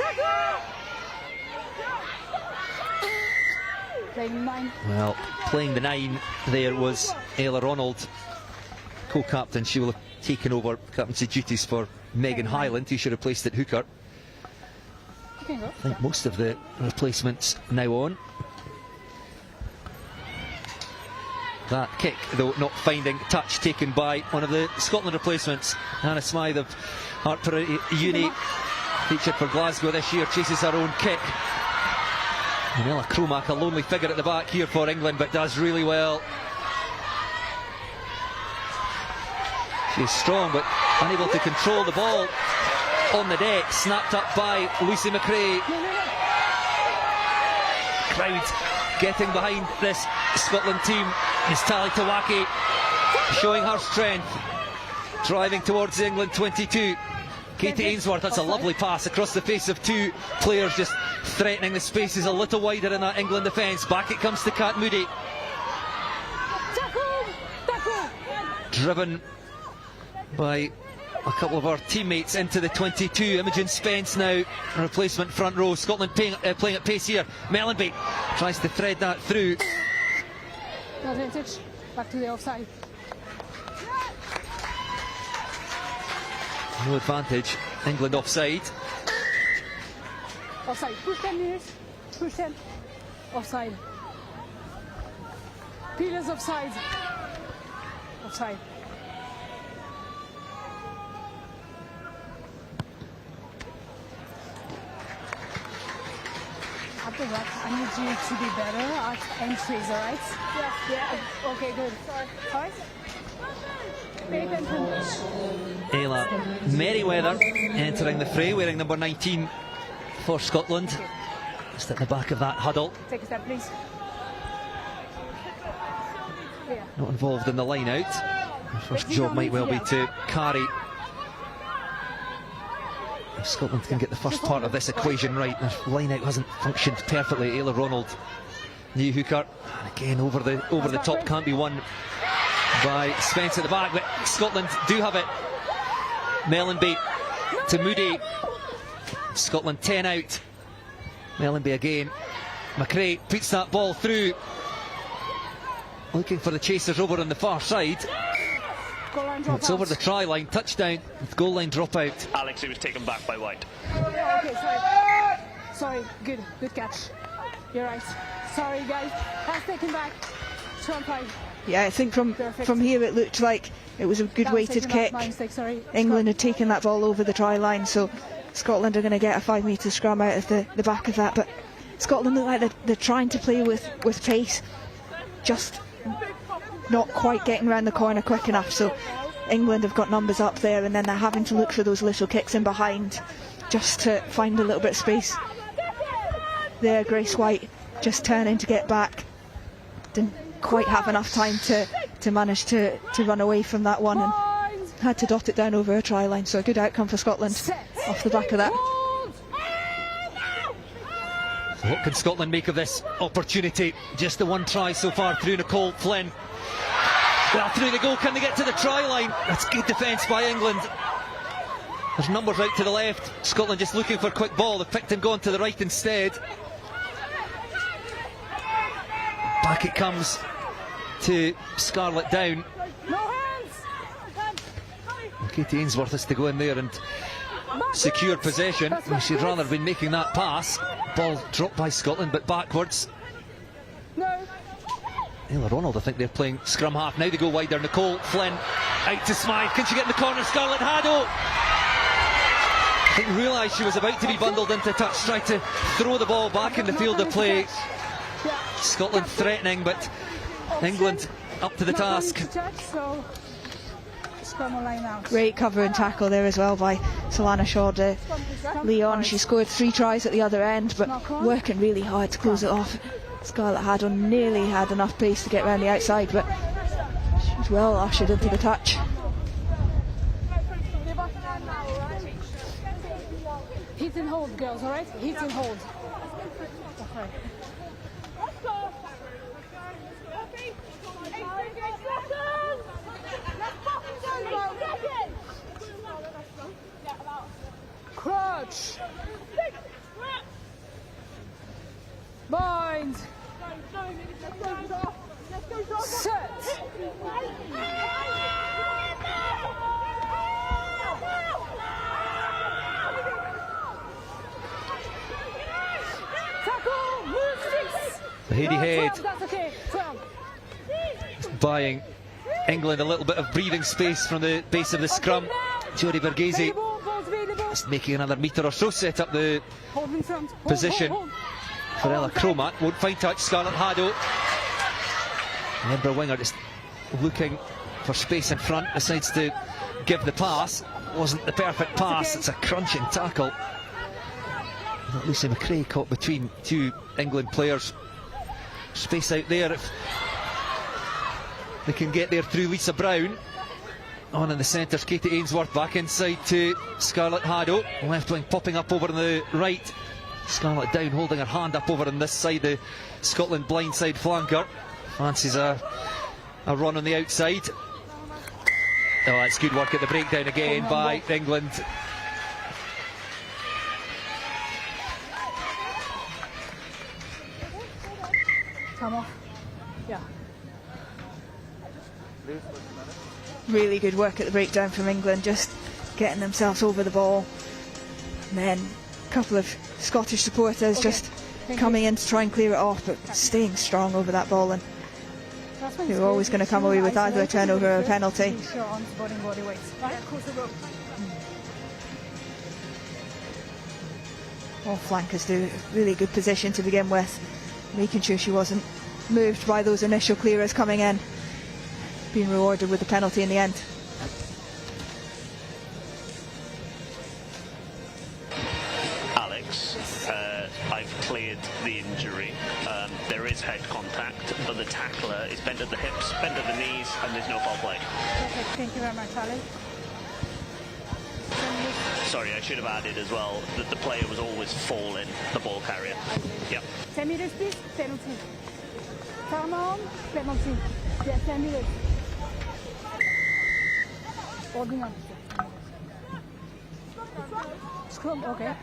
Well, playing the 9 there was Ayla Ronald, co-captain. She will have taken over captaincy duties for Megan Hyland, who should have placed at hooker. I think most of the replacements now on. That kick, though, not finding touch, taken by one of the Scotland replacements. Hannah Smythe of Hartpury Uni, featured for Glasgow this year, chases her own kick. And Ella Cromack, a lonely figure at the back here for England, but does really well. She's strong, but unable to control the ball on the deck. Snapped up by Lucy McCrae. Crowd getting behind this Scotland team. Is Tali Tawaki showing her strength, driving towards the England 22. Katie Ainsworth, that's a lovely pass across the face of two players, just threatening the spaces a little wider in that England defence. Back it comes to Kat Moody. Driven by a couple of our teammates into the 22. Imogen Spence now, replacement front row. Scotland playing at pace here. Mellenby tries to thread that through. Advantage, back to the offside. No advantage, England offside. Offside, push 10 meters, push 10. Offside. Peter's offside. Offside. After that, I need you to be better at entries, alright? Yeah. Okay, good. Alright? Pay attention. Ayla Merriweather entering the fray, wearing number 19 for Scotland. Okay. Just at the back of that huddle. Take a step, please. Yeah. Not involved in the line out. The first job might well be to carry. If Scotland can get the first part of this equation right, the line out hasn't functioned perfectly. Ayla Ronald, new hooker, and again over the top, can't be won by Spence at the back, but Scotland do have it. Mellenby to Moody. Scotland 10 out. Mellenby again. McCrae puts that ball through. Looking for the chasers over on the far side. It's over the try line, touchdown with goal line dropout. Alex, he was taken back by White. Okay, sorry, good catch. You're right. Sorry guys, has taken back. 2-5. Yeah, I think from here it looked like it was a good weighted kick. England had taken that ball over the try line, so Scotland are going to get a 5 metre scrum out of the back of that. But Scotland look like they're trying to play with pace, just not quite getting around the corner quick enough. So England have got numbers up there, and then they're having to look for those little kicks in behind just to find a little bit of space. There, Grace White just turning to get back. Didn't quite have enough time to manage to run away from that one, and had to dot it down over a try line. So a good outcome for Scotland off the back of that. So what can Scotland make of this opportunity? Just the one try so far through Nicole Flynn. Well, through the goal, can they get to the try line? That's good defence by England. There's numbers out to the left. Scotland just looking for a quick ball. They've picked and gone to the right instead. Back it comes to Scarlett Down. Katie Ainsworth has to go in there and secure possession. She'd rather have been making that pass. Ball dropped by Scotland, but backwards. No. Ayla Ronald, I think they're playing scrum half. Now they go wider. Nicole Flynn out to Smythe. Can she get in the corner? Scarlett Haddo. I didn't realise she was about to be bundled into touch. Tried to throw the ball back in the field of play. Scotland threatening, but England up to the task. Great cover and tackle there as well by Solana Shaw. Leon, she scored 3 tries at the other end, but working really hard to close it off. Scarlett Haddo nearly had enough pace to get round the outside, but she was well ushered into the touch. Hit and hold, girls, alright? Hit and hold. Okay. Crouch. Bind. Set. Tackle. Move six. The Heady Head. 12, that's okay. 12. Buying England a little bit of breathing space from the base of the scrum. Jodie Berghese just making another metre or so, set up the position for Ella Cromat. Won't find touch. Scarlett Haddo. And Edinburgh winger just looking for space in front, decides to give the pass. Wasn't the perfect pass. It's a crunching tackle. Lucy McRae caught between 2 England players. Space out there if they can get there through Lisa Brown. On in the centres, Katie Ainsworth back inside to Scarlett Haddo. Left wing popping up over on the right. Scarlett down, holding her hand up over on this side, the Scotland blindside flanker. Fancies a run on the outside. Oh, that's good work at the breakdown again by England. Come off. Yeah. Really good work at the breakdown from England, just getting themselves over the ball. And then a couple of Scottish supporters just coming in to try and clear it off, but staying strong over that ball. And they were always going to come away with either a turnover or a penalty. All flankers do a really good position to begin with, making sure she wasn't moved by those initial clearers coming in. Being rewarded with the penalty in the end. Alex, I've cleared the injury. There is head contact, but the tackler is bent at the hips, bent at the knees, and there's no foul play. Perfect. Thank you very much, Ali. Sorry, I should have added as well that the player was always falling, the ball carrier. Yep. 10 meters, please. Penalty. Come on. Penalty. Yeah, 10 meters. Holding on. Scrum, okay.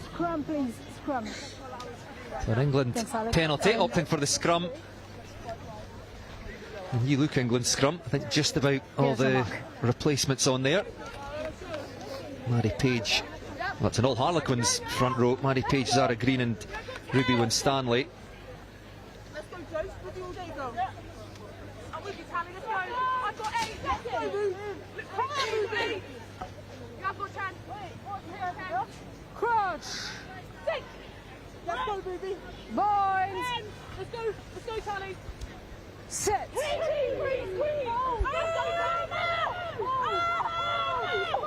Scrum, please. Scrum. So an England penalty, opting for the scrum. And you look England scrum, I think just about all the replacements on there. Maddie Page, well, it's an all Harlequins front row. Maddie Page, Zara Green and Ruby Winstanley. Let's go, Joe. We'll do all day, girl. I'm with you, Tammy. Let's go. I've got 8 seconds. Come on, Ruby. You have got 10. Wait, what's here, Crouch. 6. Let's go, Ruby. Boys. 10. Let's go, Tally. Set.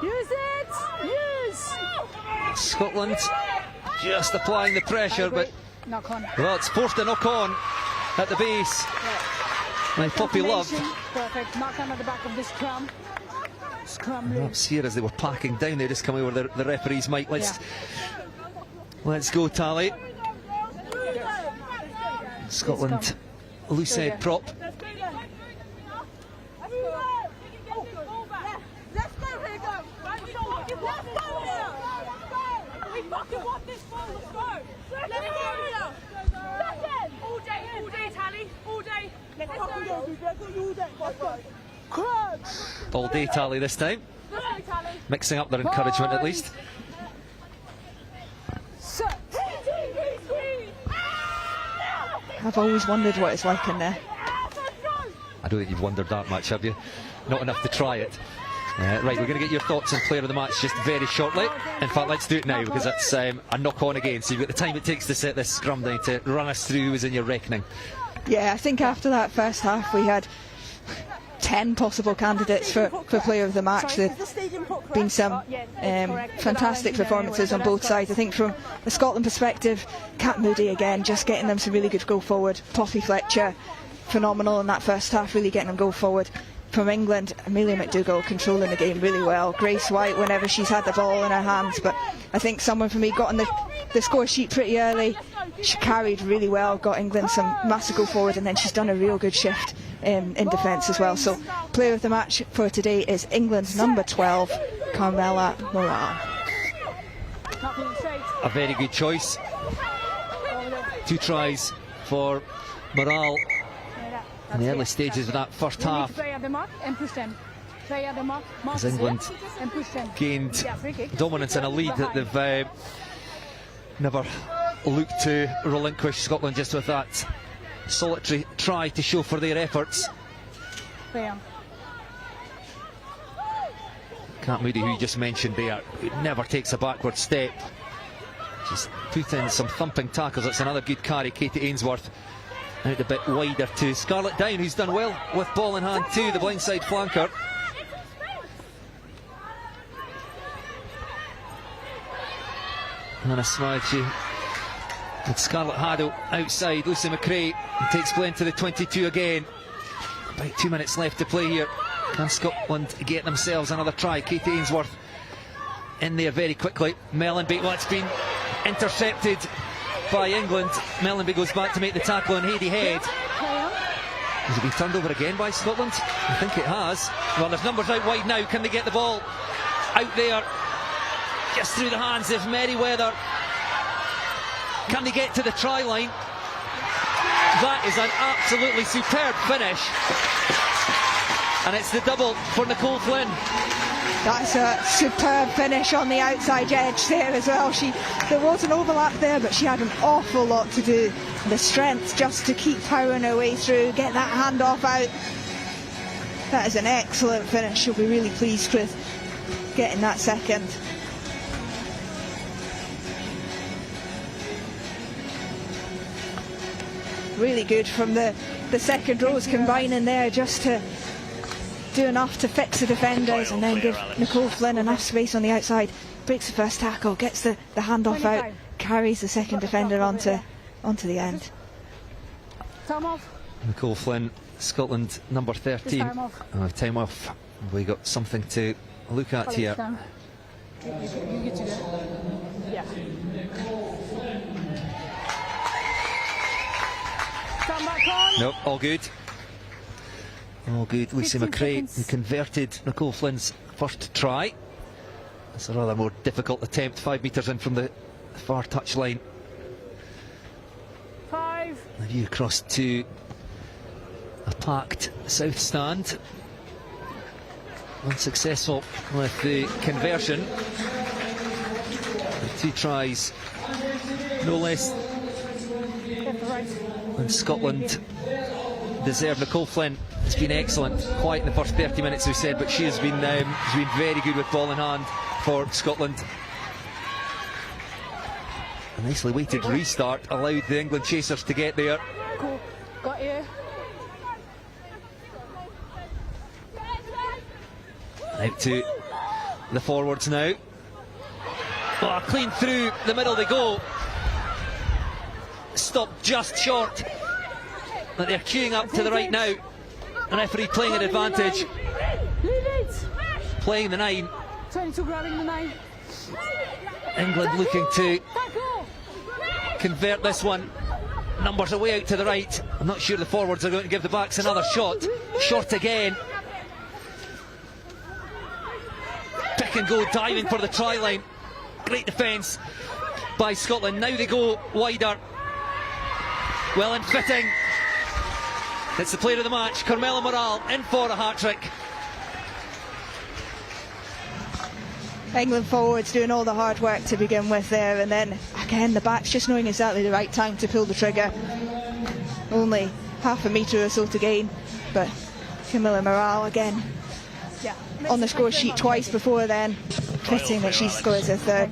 Use it. Use. Scotland just applying the pressure, but knock on. well, it's forced to knock on at the base. Now Poppy Love. Perfect. Knock on at the back of the scrum. Scrum. Perhaps here as they were packing down, they just come over the referee's mic. Let's go, Tally. Scotland, loose head prop. All day Tally this time. Mixing up their encouragement at least. I've always wondered what it's like in there. I don't think you've wondered that much, have you? Not enough to try it. Right, we're going to get your thoughts on player of the match just very shortly. In fact, let's do it now, because that's a knock-on again. So you've got the time it takes to set this scrum down to run us through who was in your reckoning. Yeah, I think after that first half we had 10 possible candidates for player of the match. There've been some fantastic performances on both sides. I think from the Scotland perspective, Kat Moody again, just getting them some really good go forward. Poppy Fletcher, phenomenal in that first half, really getting them go forward. From England, Amelia McDougall controlling the game really well. Grace White whenever she's had the ball in her hands, but I think someone for me got on the score sheet pretty early. She carried really well, got England some massive go forward, and then she's done a real good shift in defence as well. So player of the match for today is England's number 12, Carmela Morale. A very good choice. 2 tries for Morale in the early stages of that first half, as England gained dominance in a lead that they've never looked to relinquish. Scotland just with that solitary try to show for their efforts. Kat Moody, who you just mentioned there, who never takes a backward step, just put in some thumping tackles. That's another good carry. Katie Ainsworth out a bit wider to Scarlett Down, who's done well with ball in hand too, the blindside flanker. Hannah Smythe with Scarlett Haddle outside. Lucy McRae takes play into the 22 again. About 2 minutes left to play here. Can Scotland get themselves another try? Katie Ainsworth in there very quickly. Mellenby, well, it's been intercepted by England. Mellenby goes back to make the tackle on Haidee Head. Has it been turned over again by Scotland? I think it has. Well, there's numbers out wide now. Can they get the ball out there? Just through the hands of Merriweather. Can they get to the try line? That is an absolutely superb finish. And it's the double for Nicole Flynn. That's a superb finish on the outside edge there as well. There was an overlap there, but she had an awful lot to do. The strength just to keep powering her way through, get that handoff out. That is an excellent finish. She'll be really pleased with getting that second. Really good from the second rows combining there just to do enough to fix the defenders and then give Nicole Flynn enough space on the outside. Breaks the first tackle, gets the handoff out, carries the second defender onto the end. Nicole Flynn, Scotland number 13. Time off. We got something to look at here. Nope, all good. All good. Lucy McRae, who converted Nicole Flynn's first try. It's a rather more difficult attempt, 5 metres in from the far touchline. The view across to a packed south stand. Unsuccessful with the conversion. The 2 tries, no less than Scotland deserve. Nicole Flynn has been excellent, quiet in the first 30 minutes, we said, but she's been very good with ball in hand for Scotland. A nicely weighted restart allowed the England chasers to get there. Cool. Got you. Out to the forwards now. Oh, clean through the middle they go. Stopped just short. But they're queuing up to the right now. The referee playing an advantage. Playing the 9. 22 grabbing the 9. England looking to convert this one. Numbers away out to the right. I'm not sure the forwards are going to give the backs another shot. Short again. Pick and go, diving for the try line. Great defence by Scotland. Now they go wider. Well and fitting. It's the player of the match, Carmela Morale, in for a hat-trick. England forwards doing all the hard work to begin with there, and then again the backs just knowing exactly the right time to pull the trigger. only half a metre or so to gain, but Camilla Morale again on the score sheet twice before then, fitting that she scores her third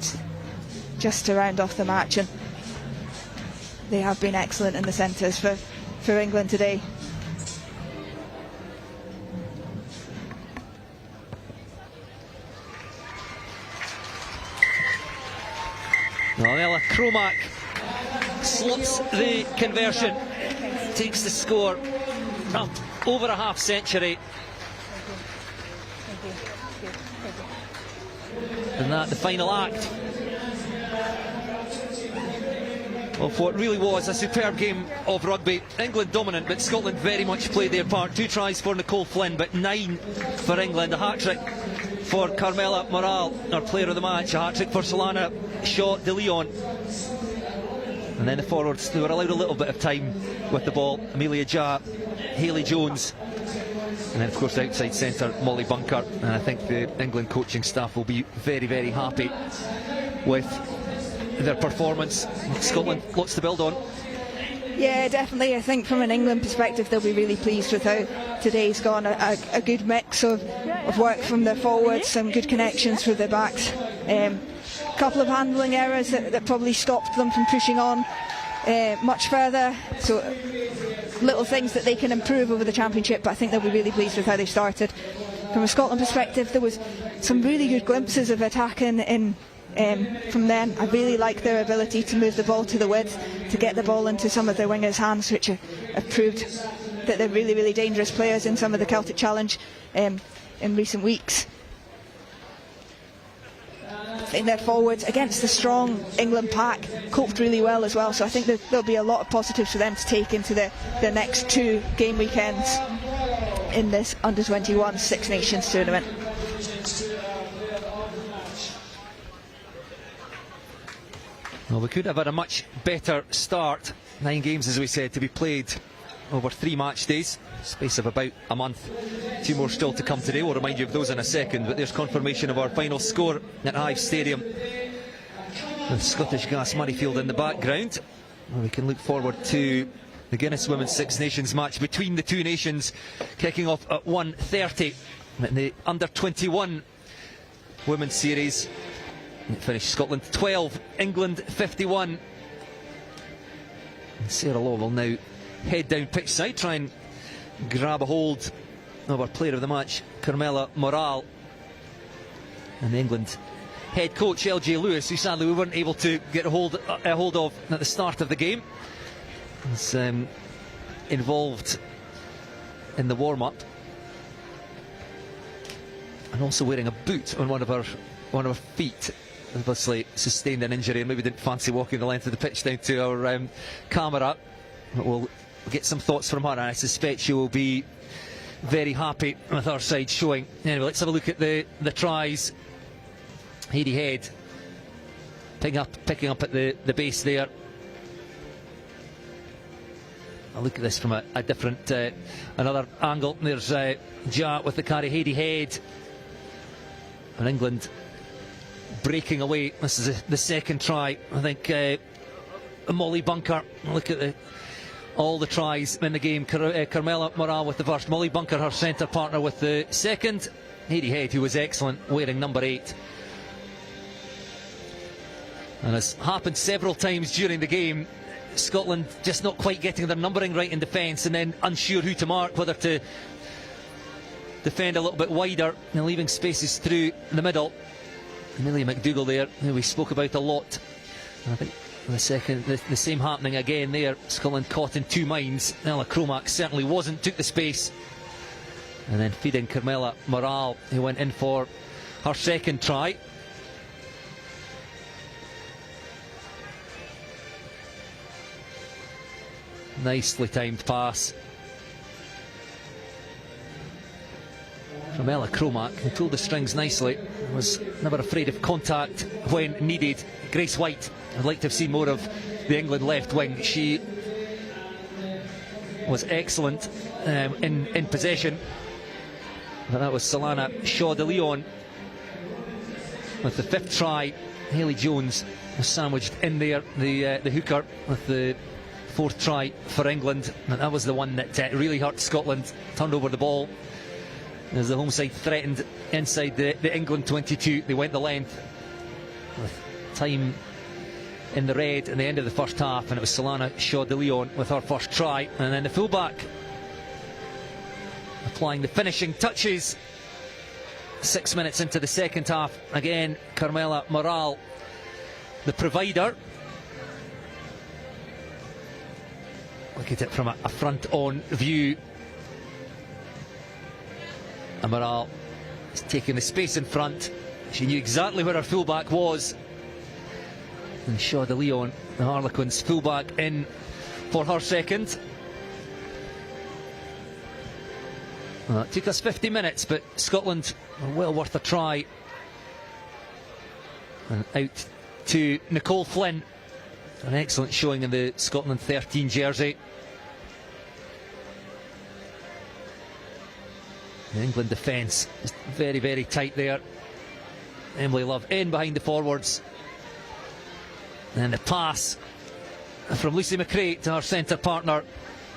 just to round off the match. And they have been excellent in the centres for England today. Well, Ella Cromack slots the conversion, takes the score up over a half century. And that the final act of what really was a superb game of rugby. England dominant, but Scotland very much played their part. 2 tries for Nicole Flynn, but 9 for England. A hat-trick for Carmela Morale, our player of the match. A hat-trick for Solana Shaw de Leon. And then the forwards, they were allowed a little bit of time with the ball. Amelia Jha, Hayley Jones, and then of course outside centre Molly Bunker. And I think the England coaching staff will be very, very happy with their performance. Scotland lots to build on. Yeah, definitely. I think from an England perspective they'll be really pleased with how today's gone. A good mix of work from the forwards, some good connections with the backs. A couple of handling errors that probably stopped them from pushing on much further. So little things that they can improve over the championship, but I think they'll be really pleased with how they started. From a Scotland perspective, there was some really good glimpses of attacking in from them. I really like their ability to move the ball to the width, to get the ball into some of their wingers' hands, which have proved that they're really, really dangerous players in some of the Celtic Challenge in recent weeks. I think their forwards against the strong England pack coped really well as well, so I think that there'll be a lot of positives for them to take into the next 2 game weekends in this under-21 Six Nations tournament. Well, we could have had a much better start. 9 games, as we said, to be played over 3 match days, space of about a month. 2 more still to come today. We'll remind you of those in a second, but there's confirmation of our final score at Hive Stadium with Scottish Gas Murrayfield in the background. Well, we can look forward to the Guinness Women's Six Nations match between the 2 nations, kicking off at 1:30 in the under-21 Women's Series. It finished Scotland 12, England 51. And Sarah Law will now head down pitch side, try and grab a hold of our player of the match, Carmela Morale. And the England head coach, LJ Lewis, who sadly we weren't able to get a hold of at the start of the game, is involved in the warm-up, and also wearing a boot on one of her feet. Obviously sustained an injury and maybe didn't fancy walking the length of the pitch down to our camera. But we'll get some thoughts from her, and I suspect she will be very happy with our side showing. Anyway, let's have a look at the tries. Heidi Head picking up at the base there. I'll look at this from a different another angle. There's Jha with the carry. Heidi Head, and England breaking away. This is the second try. I think Molly Bunker, look at all the tries in the game. Carmela Morale with the first, Molly Bunker, her centre partner, with the second. Heidi Head, who was excellent, wearing number 8. And as happened several times during the game, Scotland just not quite getting their numbering right in defence, and then unsure who to mark, whether to defend a little bit wider and leaving spaces through the middle. Amelia McDougall there, who we spoke about a lot. And I think the same happening again there. Scotland caught in 2 minds. Ella Cromack certainly wasn't, took the space, and then feeding Carmela Morale, who went in for her second try. Nicely timed pass from Ella Cromack, who pulled the strings nicely, was never afraid of contact when needed. Grace White, I'd like to have seen more of the England left wing. She was excellent in possession, but that was Solana Shaw de Leon with the 5th try. Hayley Jones was sandwiched in there, the hooker, with the fourth try for England, and that was the one that really hurt Scotland. Turned over the ball as the home side threatened inside the England 22. They went the length with time in the red at the end of the first half, and it was Solana Shaw de Leon with her first try, and then the fullback applying the finishing touches 6 minutes into the second half. Again, Carmela Moral, the provider. Look at it from a front-on view. Amaral is taking the space in front. She knew exactly where her fullback was. And Shaw de Leon, the Harlequins fullback, in for her second. It took us 50 minutes, but Scotland were well worth a try. And out to Nicole Flynn. An excellent showing in the Scotland 13 jersey. The England defence is very, very tight there. Emily Love in behind the forwards. And the pass from Lucy McRae to her centre partner,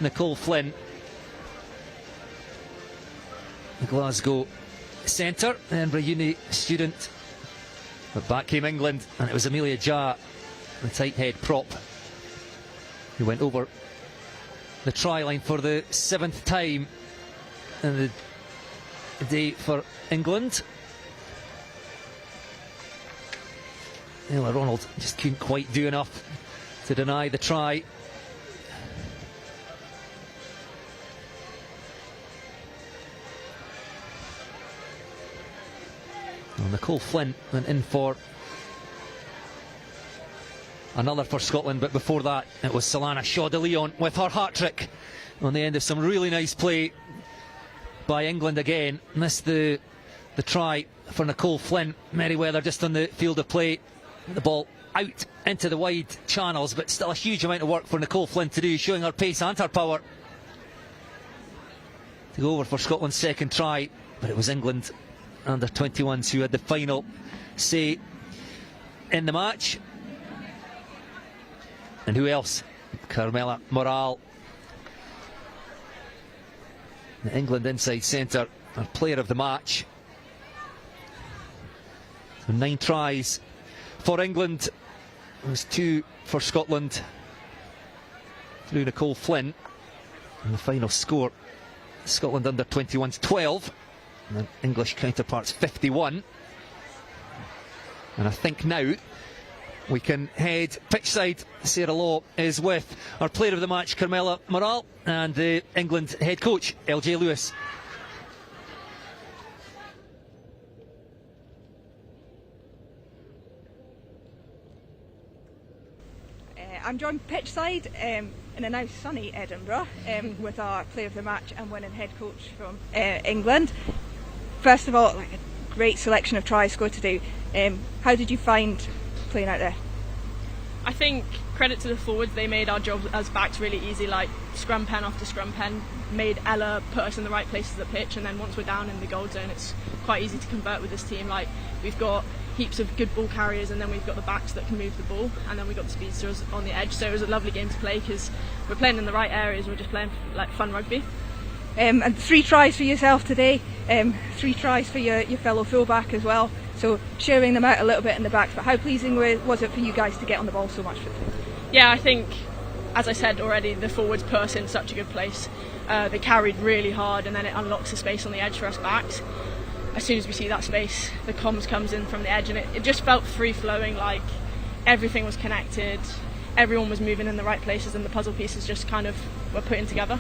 Nicole Flynn. The Glasgow centre, Edinburgh Uni student. But back came England, and it was Amelia Jha, the tight head prop, who went over the try line for the 7th time in the day for England. Ella Ronald just couldn't quite do enough to deny the try. Well, Nicole Flynn went in for another for Scotland, but before that it was Solana Shaw de Leon with her hat-trick on the end of some really nice play by England again. Missed the try for Nicole Flynn. Merriweather just on the field of play. The ball out into the wide channels, but still a huge amount of work for Nicole Flynn to do, showing her pace and her power to go over for Scotland's second try. But it was England under 21s who had the final say in the match. And who else? Carmela Moral, the England inside centre, our player of the match. So 9 tries for England. It was 2 for Scotland through Nicole Flynn. And the final score, Scotland under 21s 12 and English counterparts 51. And I think now we can head pitchside. Sarah Law is with our player of the match, Carmela Moral, and the England head coach, LJ Lewis. I'm joined pitchside in a now sunny Edinburgh with our player of the match and winning head coach from England. First of all, like a great selection of tries scored today. How did you find playing out there? I think credit to the forwards, they made our job as backs really easy, like scrum pen after scrum pen, made Ella put us in the right places of the pitch, and then once we're down in the goal zone it's quite easy to convert with this team. Like, we've got heaps of good ball carriers, and then we've got the backs that can move the ball, and then we've got the speedsters on the edge, so it was a lovely game to play because we're playing in the right areas, we're just playing like fun rugby. And 3 tries for yourself today, 3 tries for your fellow fullback as well, so sharing them out a little bit in the backs, but how pleasing was it for you guys to get on the ball so much for today? Yeah, I think, as I said already, the forwards put us in such a good place. They carried really hard, and then it unlocks the space on the edge for us backs. As soon as we see that space, the comms comes in from the edge, and it just felt free-flowing, like everything was connected, everyone was moving in the right places, and the puzzle pieces just kind of were putting together.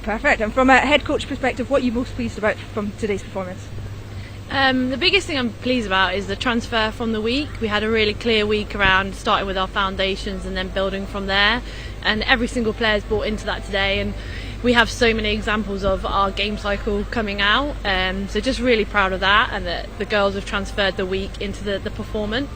Perfect. And from a head coach perspective, what are you most pleased about from today's performance? The biggest thing I'm pleased about is the transfer from the week. We had a really clear week around starting with our foundations and then building from there, and every single player's bought into that today, and we have so many examples of our game cycle coming out, so just really proud of that, and that the girls have transferred the week into the performance.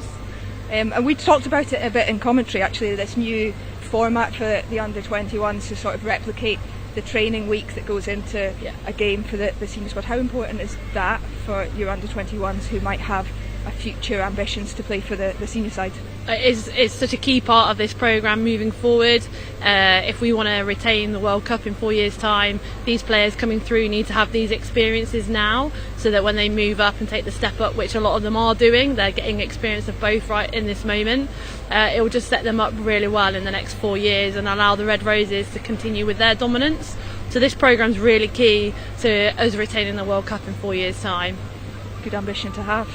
And we talked about it a bit in commentary actually, this new format for the under 21s to sort of replicate the training week that goes into a game for the senior squad. How important is that for your under 21s who might have a future ambitions to play for the senior side? is such a key part of this programme moving forward. If we want to retain the World Cup in 4 years' time, these players coming through need to have these experiences now, so that when they move up and take the step up, which a lot of them are doing, they're getting experience of both right in this moment. It will just set them up really well in the next 4 years and allow the Red Roses to continue with their dominance. So this programme's really key to us retaining the World Cup in 4 years' time. Good ambition to have.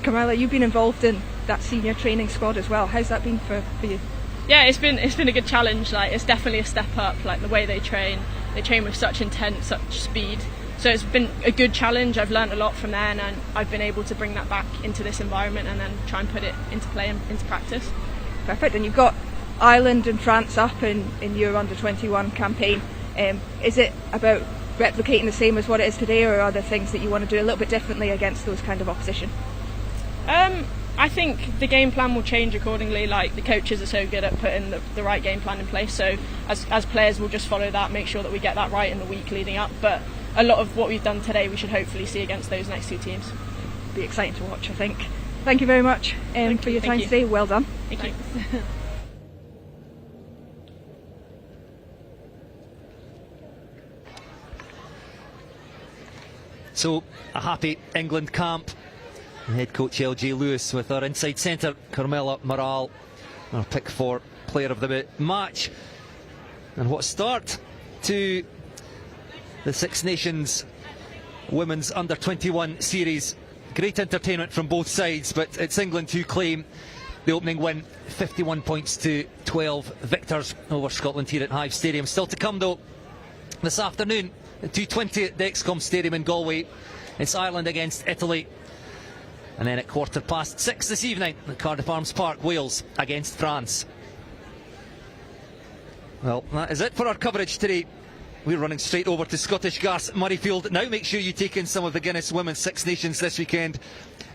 Carmela, you've been involved in that senior training squad as well. How's that been for you? Yeah, it's been a good challenge. Like, it's definitely a step up. Like, the way they train with such intent, such speed. So it's been a good challenge. I've learned a lot from there, and I've been able to bring that back into this environment and then try and put it into play and into practice. Perfect. And you've got Ireland and France up in your under-21 campaign. Is it about replicating the same as what it is today, or are there things that you want to do a little bit differently against those kind of opposition? I think the game plan will change accordingly. Like, the coaches are so good at putting the right game plan in place, so as players we'll just follow that, make sure that we get that right in the week leading up. But a lot of what we've done today we should hopefully see against those next two teams. Be exciting to watch, I think. Thank you very much for your time today. Well done. Thank you. So, a happy England camp. Head coach LJ Lewis with our inside centre Carmela Morale, our pick for player of the match. And what a start to the Six Nations Women's Under-21 series. Great entertainment from both sides, but it's England who claim the opening win, 51 points to 12 victors over Scotland here at Hive Stadium. Still to come though this afternoon at 2:20 at the XCOM Stadium in Galway. It's Ireland against Italy. And then at 6:15 this evening at Cardiff Arms Park, Wales against France. Well, that is it for our coverage today. We're running straight over to Scottish Gas Murrayfield now. Make sure you take in some of the Guinness Women's Six Nations this weekend.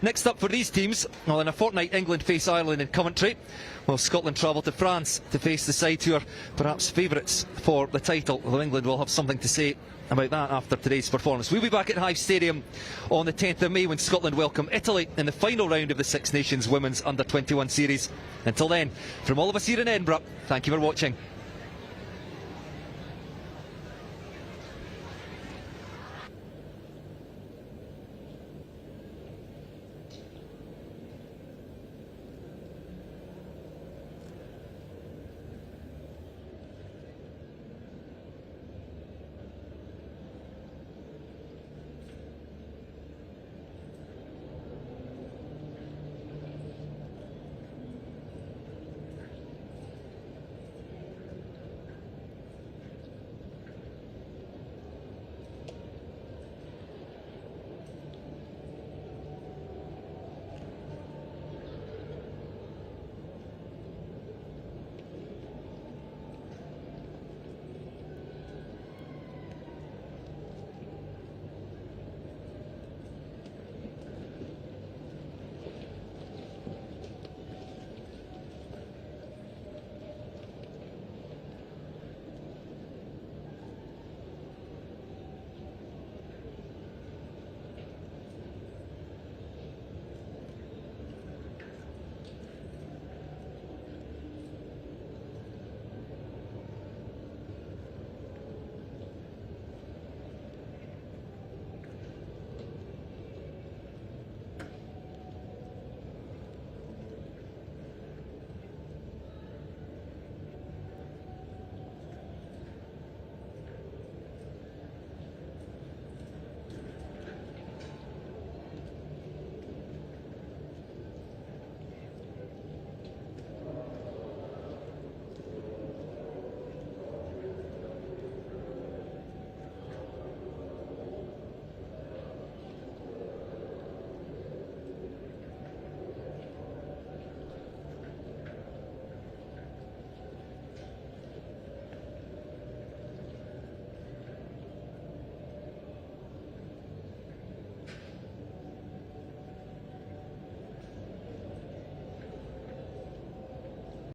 Next up for these teams, well, in a fortnight England face Ireland in Coventry, while Scotland travel to France to face the side who are perhaps favourites for the title, although England will have something to say about that after today's performance. We'll be back at Hive Stadium on the 10th of May when Scotland welcome Italy in the final round of the Six Nations Women's Under-21 series. Until then, from all of us here in Edinburgh, thank you for watching.